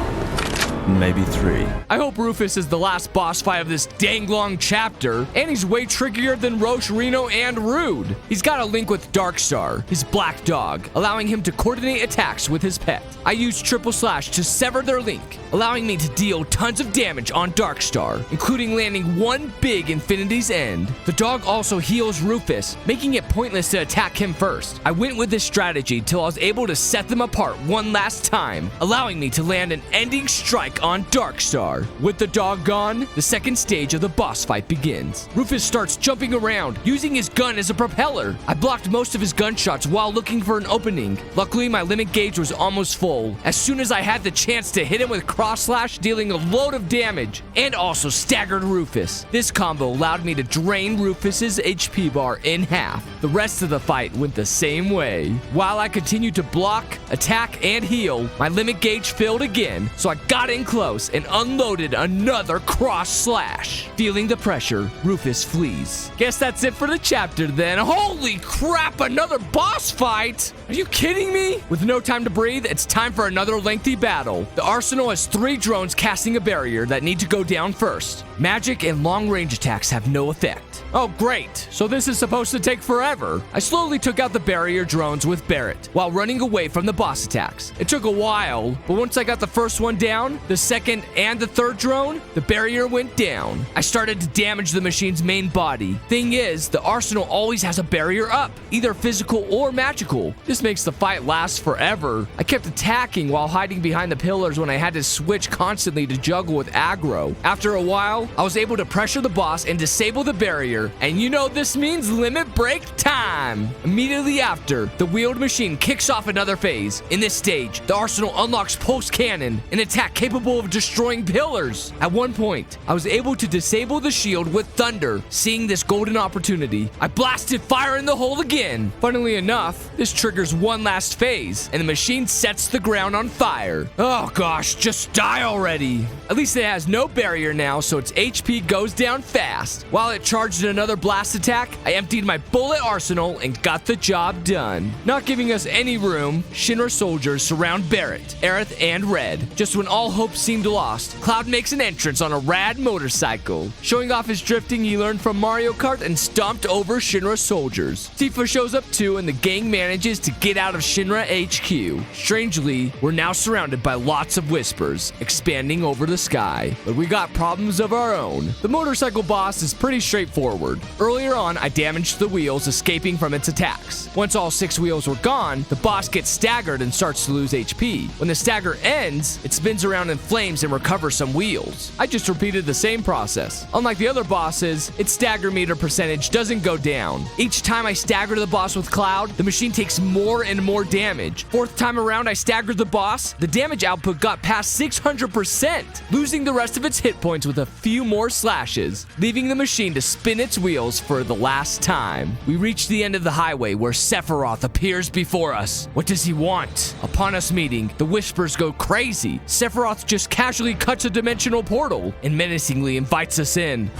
maybe 3. I hope Rufus is the last boss fight of this dang long chapter, and he's way trickier than Roche, Reno, and Rude. He's got a link with Darkstar, his black dog, allowing him to coordinate attacks with his pet. I used triple slash to sever their link, allowing me to deal tons of damage on Darkstar, including landing one big Infinity's End. The dog also heals Rufus, making it pointless to attack him first. I went with this strategy till I was able to set them apart one last time, allowing me to land an ending strike on Darkstar. With the dog gone, the second stage of the boss fight begins. Rufus starts jumping around, using his gun as a propeller. I blocked most of his gunshots while looking for an opening. Luckily, my limit gauge was almost full. As soon as I had the chance to hit him with cross slash, dealing a load of damage, and also staggered Rufus. This combo allowed me to drain Rufus's HP bar in half. The rest of the fight went the same way. While I continued to block, attack, and heal, my limit gauge filled again, so I got in close and unloaded another cross slash. Feeling the pressure, Rufus flees. Guess that's it for the chapter then. Holy crap, another boss fight! Are you kidding me? With no time to breathe, it's time for another lengthy battle. The arsenal has 3 drones casting a barrier that need to go down first. Magic and long-range attacks have no effect. Oh, great. So this is supposed to take forever. I slowly took out the barrier drones with Barrett while running away from the boss attacks. It took a while, but once I got the first one down, the second and the third drone, the barrier went down. I started to damage the machine's main body. Thing is, the arsenal always has a barrier up, either physical or magical. This makes the fight last forever. I kept attacking while hiding behind the pillars when I had to switch constantly to juggle with aggro. After a while, I was able to pressure the boss and disable the barrier, and you know this means limit break time. Immediately after, the wheeled machine kicks off another phase. In this stage, the arsenal unlocks pulse cannon, an attack capable of destroying pillars. At one point, I was able to disable the shield with thunder. Seeing this golden opportunity, I blasted fire in the hole again. Funnily enough, this triggers one last phase, and the machine sets the ground on fire. Oh gosh, just die already. At least it has no barrier now, so its HP goes down fast. While it charged another blast attack, I emptied my bullet arsenal and got the job done. Not giving us any room, Shinra soldiers surround Barrett, Aerith, and Red. Just when all hope seemed lost, Cloud makes an entrance on a rad motorcycle. Showing off his drifting he learned from Mario Kart and stomped over Shinra soldiers. Tifa shows up too, and the gang manages to get out of Shinra HQ. Strangely, we're now surrounded by lots of whispers, expanding over the sky. But we got problems of our own. The motorcycle boss is pretty straightforward. Earlier on, I damaged the wheels, escaping from its attacks. Once all 6 wheels were gone, the boss gets staggered and starts to lose HP. When the stagger ends, it spins around in flames and recovers some wheels. I just repeated the same process. Unlike the other bosses, its stagger meter percentage doesn't go down. Each time I stagger the boss with Cloud, the machine takes more and more damage. 4th time around I staggered the boss, the damage output got past 600%, losing the rest of its hit points with a few more slashes, leaving the machine to spin its wheels for the last time. We reach the end of the highway where Sephiroth appears before us. What does he want? Upon us meeting, the whispers go crazy. Sephiroth just casually cuts a dimensional portal and menacingly invites us in.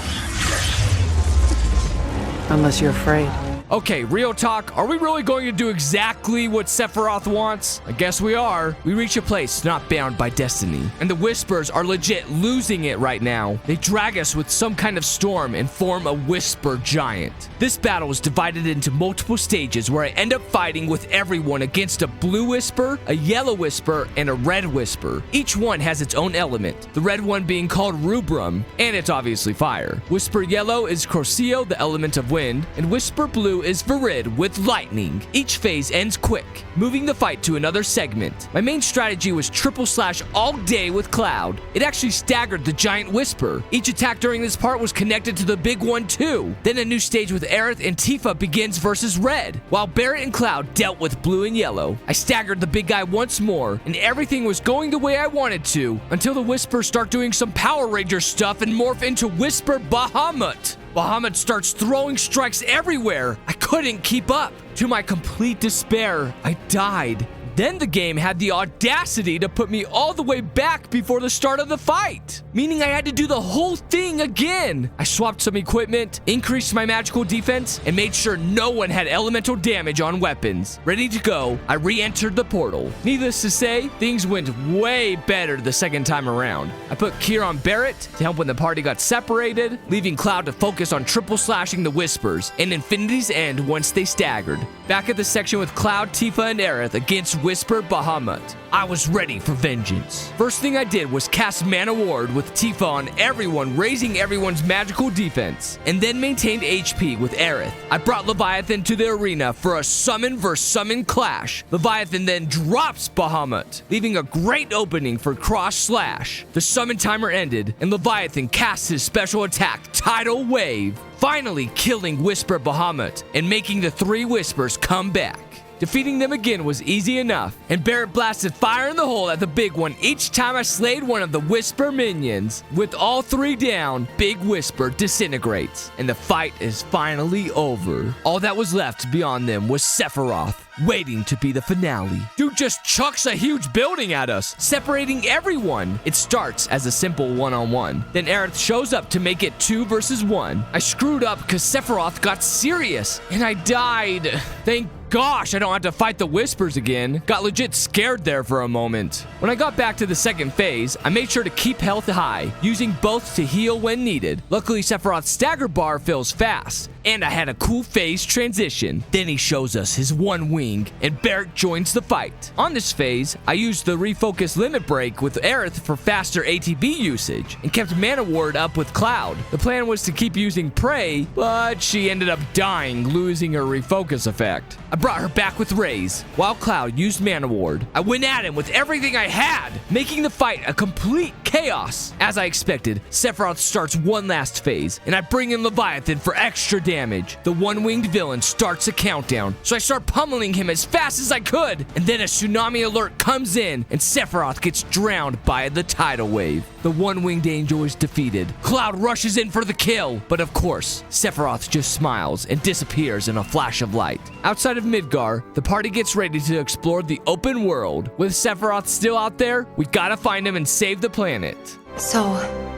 Unless you're afraid. Okay, real talk, are we really going to do exactly what Sephiroth wants? I guess we are. We reach a place not bound by destiny, and the Whispers are legit losing it right now. They drag us with some kind of storm and form a Whisper giant. This battle is divided into multiple stages where I end up fighting with everyone against a blue Whisper, a yellow Whisper, and a red Whisper. Each one has its own element, the red one being called Rubrum, and it's obviously fire. Whisper yellow is Corcio, the element of wind, and Whisper blue is Virid with lightning. Each phase ends quick, moving the fight to another segment. My main strategy was triple slash all day with Cloud. It actually staggered the giant Whisper. Each attack during this part was connected to the big one too. Then a new stage with Aerith and Tifa begins versus Red, while Barrett and Cloud dealt with blue and yellow. I staggered the big guy once more, and everything was going the way I wanted to, until the Whispers start doing some Power Ranger stuff and morph into Whisper Bahamut. Bahamut starts throwing strikes everywhere. I couldn't keep up. To my complete despair, I died. Then the game had the audacity to put me all the way back before the start of the fight, meaning I had to do the whole thing again. I swapped some equipment, increased my magical defense, and made sure no one had elemental damage on weapons. Ready to go, I re-entered the portal. Needless to say, things went way better the second time around. I put Kier on Barret to help when the party got separated, leaving Cloud to focus on triple slashing the Whispers and Infinity's End once they staggered. Back at the section with Cloud, Tifa, and Aerith against Whisper Bahamut, I was ready for vengeance. First thing I did was cast Mana Ward with Tifa on everyone, raising everyone's magical defense, and then maintained HP with Aerith. I brought Leviathan to the arena for a summon vs. summon clash. Leviathan then drops Bahamut, leaving a great opening for cross slash. The summon timer ended, and Leviathan casts his special attack, Tidal Wave, finally killing Whisper Bahamut and making the 3 Whispers come back. Defeating them again was easy enough, and Barret blasted fire in the hole at the big one each time I slayed one of the Whisper minions. With all 3 down, Big Whisper disintegrates, and the fight is finally over. All that was left beyond them was Sephiroth, waiting to be the finale. Dude just chucks a huge building at us, separating everyone. It starts as a simple one-on-one. Then Aerith shows up to make it 2 versus 1. I screwed up because Sephiroth got serious, and I died. Thank gosh, I don't have to fight the Whispers again. Got legit scared there for a moment. When I got back to the second phase, I made sure to keep health high, using both to heal when needed. Luckily, Sephiroth's stagger bar fills fast, and I had a cool phase transition. Then he shows us his one wing, and Barret joins the fight. On this phase, I used the refocus limit break with Aerith for faster ATB usage, and kept Mana Ward up with Cloud. The plan was to keep using Prey, but she ended up dying, losing her refocus effect. I brought her back with Raze, while Cloud used Mana Ward. I went at him with everything I had, making the fight a complete chaos. As I expected, Sephiroth starts one last phase, and I bring in Leviathan for extra damage. The one-winged villain starts a countdown, so I start pummeling him as fast as I could, and then a tsunami alert comes in, and Sephiroth gets drowned by the tidal wave. The one-winged angel is defeated. Cloud rushes in for the kill, but of course, Sephiroth just smiles and disappears in a flash of light. Outside of Midgar, the party gets ready to explore the open world. With Sephiroth still out there, we gotta find him and save the planet. So,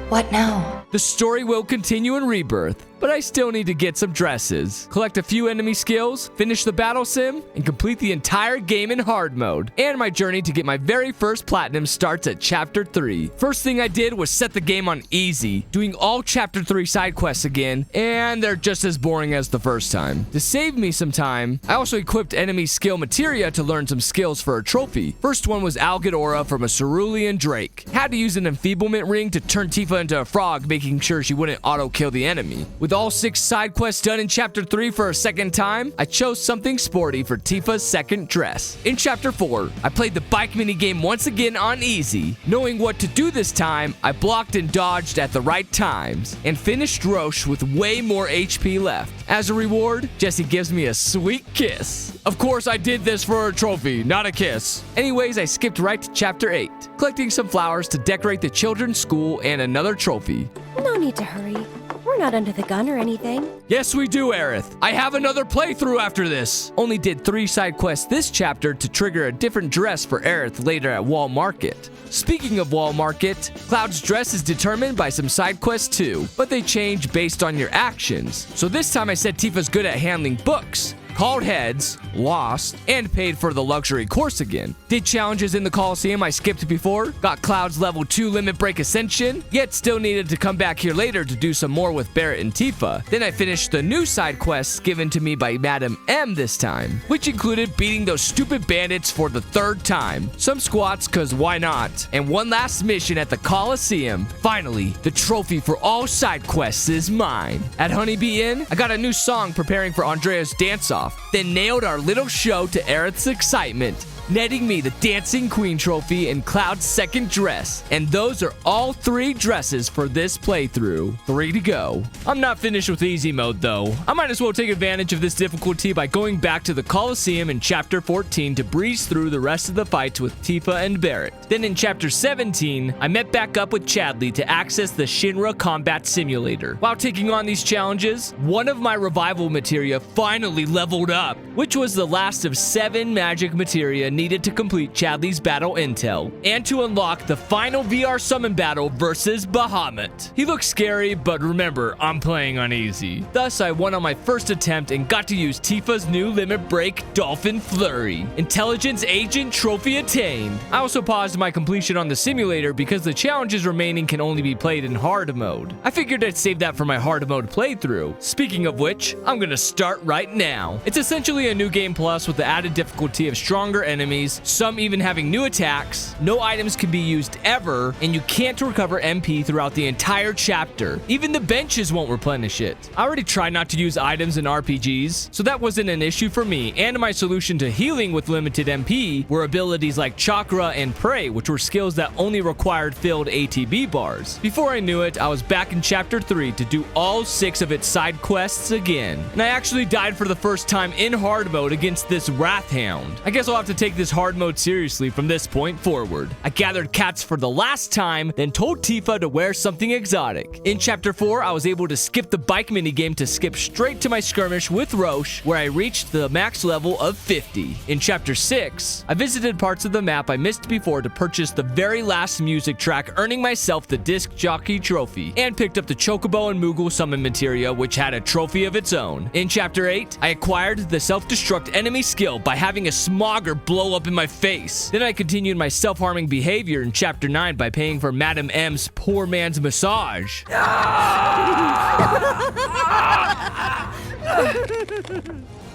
what now? The story will continue in Rebirth, but I still need to get some dresses, collect a few enemy skills, finish the battle sim, and complete the entire game in hard mode. And my journey to get my very first platinum starts at Chapter 3. First thing I did was set the game on easy, doing all Chapter 3 side quests again, and they're just as boring as the first time. To save me some time, I also equipped enemy skill materia to learn some skills for a trophy. First one was Algidora from a Cerulean Drake. Had to use an enfeeblement ring to turn Tifa into a frog, making sure she wouldn't auto-kill the enemy. With all 6 side quests done in Chapter 3 for a second time, I chose something sporty for Tifa's second dress. In Chapter 4, I played the bike minigame once again on easy. Knowing what to do this time, I blocked and dodged at the right times, and finished Roche with way more HP left. As a reward, Jessie gives me a sweet kiss. Of course, I did this for a trophy, not a kiss. Anyways, I skipped right to Chapter 8, collecting some flowers to decorate the children's school and another trophy. No need to hurry. We're not under the gun or anything. Yes, we do, Aerith. I have another playthrough after this. Only did 3 side quests this chapter to trigger a different dress for Aerith later at Wall Market. Speaking of Wall Market, Cloud's dress is determined by some side quests too, but they change based on your actions. So this time I said Tifa's good at handling books, called heads, lost, and paid for the luxury course again. Did challenges in the Coliseum I skipped before, got Cloud's level 2 limit break ascension, yet still needed to come back here later to do some more with Barret and Tifa. Then I finished the new side quests given to me by Madam M this time, which included beating those stupid bandits for the 3rd time, some squats cause why not, and one last mission at the Coliseum. Finally, the trophy for all side quests is mine. At Honeybee Inn, I got a new song preparing for Andrea's dance-off, then nailed our little show to Aerith's excitement, netting me the Dancing Queen trophy and Cloud's second dress. And those are all 3 dresses for this playthrough. 3 to go. I'm not finished with easy mode though. I might as well take advantage of this difficulty by going back to the Coliseum in Chapter 14 to breeze through the rest of the fights with Tifa and Barret. Then in Chapter 17, I met back up with Chadley to access the Shinra Combat Simulator. While taking on these challenges, one of my revival materia finally leveled up, which was the last of 7 magic materia needed to complete Chadley's battle intel, and to unlock the final VR summon battle versus Bahamut. He looks scary, but remember, I'm playing on easy. Thus, I won on my first attempt and got to use Tifa's new Limit Break Dolphin Flurry. Intelligence Agent Trophy attained. I also paused my completion on the simulator because the challenges remaining can only be played in hard mode. I figured I'd save that for my hard mode playthrough. Speaking of which, I'm gonna start right now. It's essentially a new game plus with the added difficulty of stronger enemies, some even having new attacks. No items can be used ever, and you can't recover MP throughout the entire chapter. Even the benches won't replenish it. I already tried not to use items in RPGs, so that wasn't an issue for me, and my solution to healing with limited MP were abilities like Chakra and Prey, which were skills that only required filled ATB bars. Before I knew it, I was back in Chapter 3 to do all 6 of its side quests again, and I actually died for the first time in hard mode against this Wrathhound. I guess I'll have to take this hard mode seriously from this point forward. I gathered cats for the last time, then told Tifa to wear something exotic. In Chapter 4, I was able to skip the bike minigame to skip straight to my skirmish with Roche, where I reached the max level of 50. In Chapter 6, I visited parts of the map I missed before to purchase the very last music track, earning myself the Disc Jockey Trophy, and picked up the Chocobo and Moogle summon materia, which had a trophy of its own. In Chapter 8, I acquired the self-destruct enemy skill by having a smogger blow up in my face. Then I continued my self-harming behavior in Chapter 9 by paying for Madam M's poor man's massage.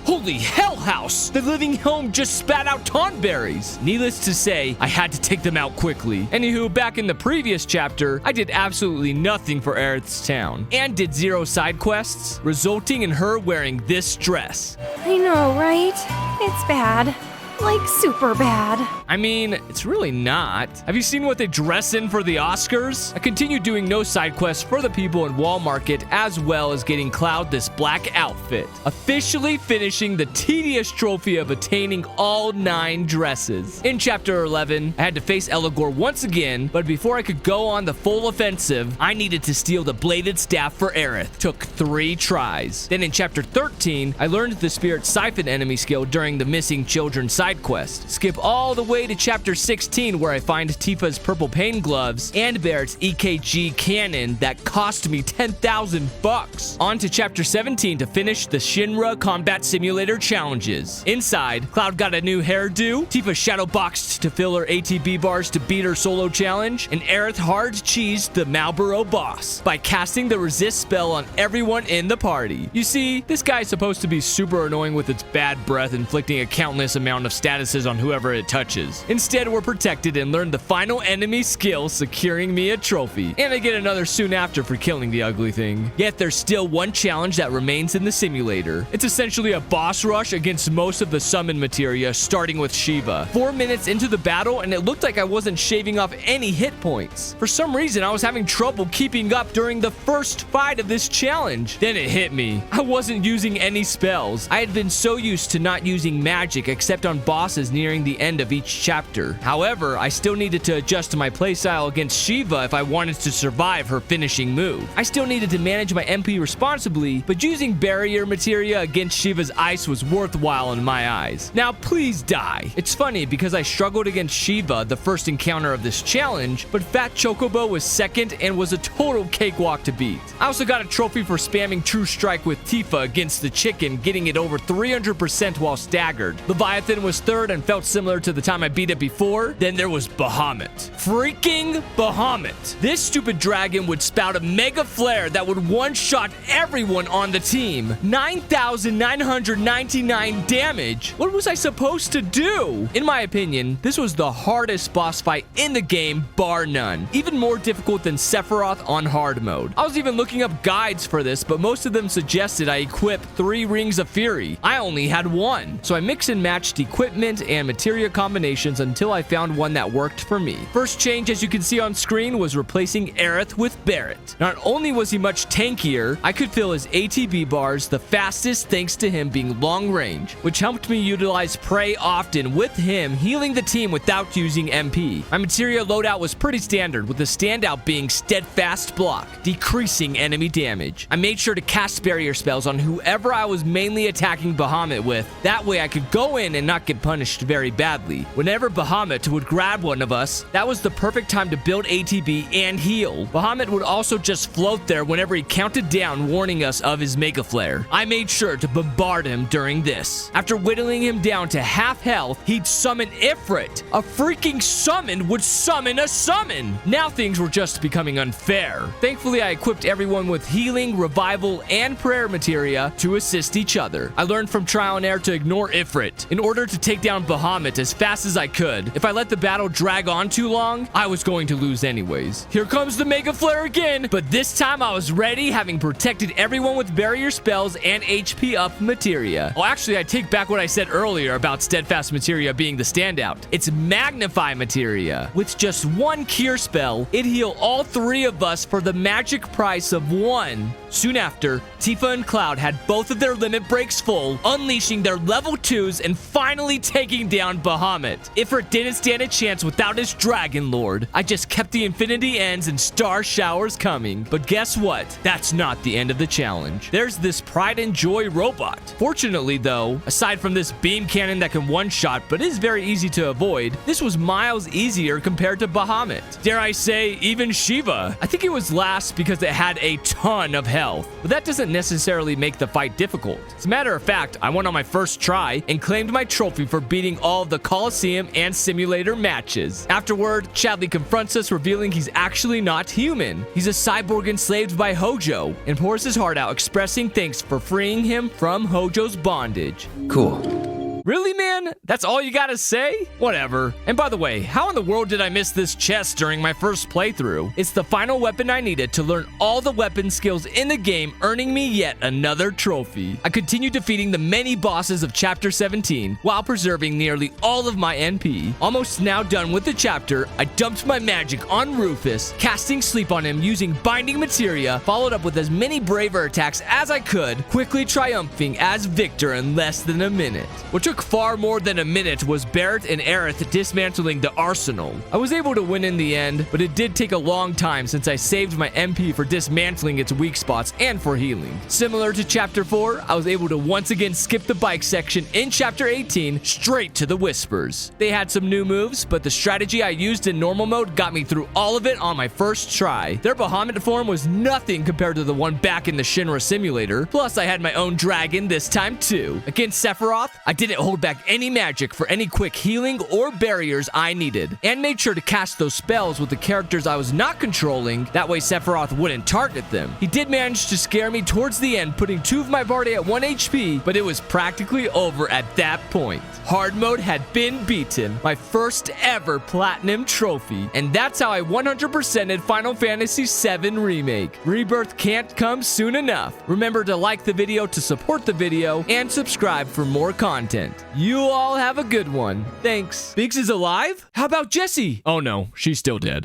Holy hell house! The living home just spat out taunt berries! Needless to say, I had to take them out quickly. Anywho, back in the previous chapter, I did absolutely nothing for Aerith's town, and did 0 side quests, resulting in her wearing this dress. I know, right? It's bad. Like, super bad. I mean, it's really not. Have you seen what they dress in for the Oscars? I continue doing no side quests for the people in Wall Market, as well as getting Cloud this black outfit, officially finishing the tedious trophy of attaining all 9 dresses. In Chapter 11, I had to face Eligor once again, but before I could go on the full offensive, I needed to steal the bladed staff for Aerith. Took 3 tries. Then in Chapter 13, I learned the Spirit Siphon enemy skill during the Missing Children side quest. Skip all the way to Chapter 16, where I find Tifa's purple pain gloves and Barrett's EKG cannon that cost me 10,000 bucks. On to Chapter 17 to finish the Shinra Combat Simulator challenges. Inside, Cloud got a new hairdo, Tifa shadow boxed to fill her ATB bars to beat her solo challenge, and Aerith hard cheesed the Malboro boss by casting the resist spell on everyone in the party. You see, this guy is supposed to be super annoying with its bad breath, inflicting a countless amount of statuses on whoever it touches. Instead, we're protected and learn the final enemy skill, securing me a trophy. And I get another soon after for killing the ugly thing. Yet there's still one challenge that remains in the simulator. It's essentially a boss rush against most of the summon materia, starting with Shiva. 4 minutes into the battle, and it looked like I wasn't shaving off any hit points. For some reason, I was having trouble keeping up during the first fight of this challenge. Then it hit me. I wasn't using any spells. I had been so used to not using magic except on bosses nearing the end of each chapter. However, I still needed to adjust my playstyle against Shiva if I wanted to survive her finishing move. I still needed to manage my MP responsibly, but using barrier materia against Shiva's ice was worthwhile in my eyes. Now please die. It's funny because I struggled against Shiva the first encounter of this challenge, but Fat Chocobo was second and was a total cakewalk to beat. I also got a trophy for spamming True Strike with Tifa against the chicken, getting it over 300% while staggered. Leviathan was third and felt similar to the time I beat it before. Then there was Bahamut. Freaking Bahamut. This stupid dragon would spout a mega flare that would one-shot everyone on the team. 9,999 damage. What was I supposed to do? In my opinion, this was the hardest boss fight in the game, bar none. Even more difficult than Sephiroth on hard mode. I was even looking up guides for this, but most of them suggested I equip 3 Rings of Fury. I only had 1, so I mix and matched equipment and materia combinations until I found one that worked for me. First change, as you can see on screen, was replacing Aerith with Barrett. Not only was he much tankier, I could fill his ATB bars the fastest thanks to him being long range, which helped me utilize Prey often, with him healing the team without using MP. My materia loadout was pretty standard, with the standout being Steadfast Block, decreasing enemy damage. I made sure to cast barrier spells on whoever I was mainly attacking Bahamut with. That way I could go in and not get punished very badly. Whenever Bahamut would grab one of us, that was the perfect time to build ATB and heal. Bahamut would also just float there whenever he counted down, warning us of his Mega Flare. I made sure to bombard him during this. After whittling him down to half health, he'd summon Ifrit. A freaking summon would summon a summon. Now things were just becoming unfair. Thankfully, I equipped everyone with healing, revival, and prayer materia to assist each other. I learned from trial and error to ignore Ifrit in order to take down Bahamut as fast as I could. If I let the battle drag on too long, I was going to lose anyways. Here comes the Mega Flare again, but this time I was ready, having protected everyone with barrier spells and HP up materia. Oh, actually, I take back what I said earlier about steadfast materia being the standout. It's magnify materia. With just one cure spell, it'd heal all three of us for the magic price of one. Soon after, Tifa and Cloud had both of their limit breaks full, unleashing their level 2s and finally taking down Bahamut. Ifrit didn't stand a chance without his Dragon Lord. I just kept the Infinity Ends and Star Showers coming. But guess what? That's not the end of the challenge. There's this Pride and Joy robot. Fortunately though, aside from this beam cannon that can one-shot but is very easy to avoid, this was miles easier compared to Bahamut. Dare I say, even Shiva. I think it was last because it had a ton of health. But that doesn't necessarily make the fight difficult. As a matter of fact, I won on my first try and claimed my trophy for beating all of the Coliseum and Simulator matches. Afterward, Chadley confronts us, revealing he's actually not human. He's a cyborg enslaved by Hojo, and pours his heart out, expressing thanks for freeing him from Hojo's bondage. Cool. Really, man? That's all you gotta say? Whatever. And by the way, how in the world did I miss this chest during my first playthrough? It's the final weapon I needed to learn all the weapon skills in the game, earning me yet another trophy. I continued defeating the many bosses of Chapter 17 while preserving nearly all of my NP. Almost now done with the chapter, I dumped my magic on Rufus, casting sleep on him using binding materia, followed up with as many braver attacks as I could, quickly triumphing as victor in less than a minute. What took far more than a minute was Barrett and Aerith dismantling the arsenal. I was able to win in the end, but it did take a long time since I saved my MP for dismantling its weak spots and for healing. Similar to Chapter 4, I was able to once again skip the bike section in Chapter 18 straight to the Whispers. They had some new moves, but the strategy I used in normal mode got me through all of it on my first try. Their Bahamut form was nothing compared to the one back in the Shinra simulator, plus I had my own dragon this time too. Against Sephiroth, I didn't hold back any magic for any quick healing or barriers I needed, and made sure to cast those spells with the characters I was not controlling, that way Sephiroth wouldn't target them. He did manage to scare me towards the end, putting 2 of my party at 1 HP, but it was practically over at that point. Hard mode had been beaten, my first ever Platinum trophy, and that's how I 100%ed Final Fantasy VII Remake. Rebirth can't come soon enough. Remember to like the video to support the video, and subscribe for more content. You all have a good one. Thanks. Biggs is alive? How about Jessie? Oh no, she's still dead.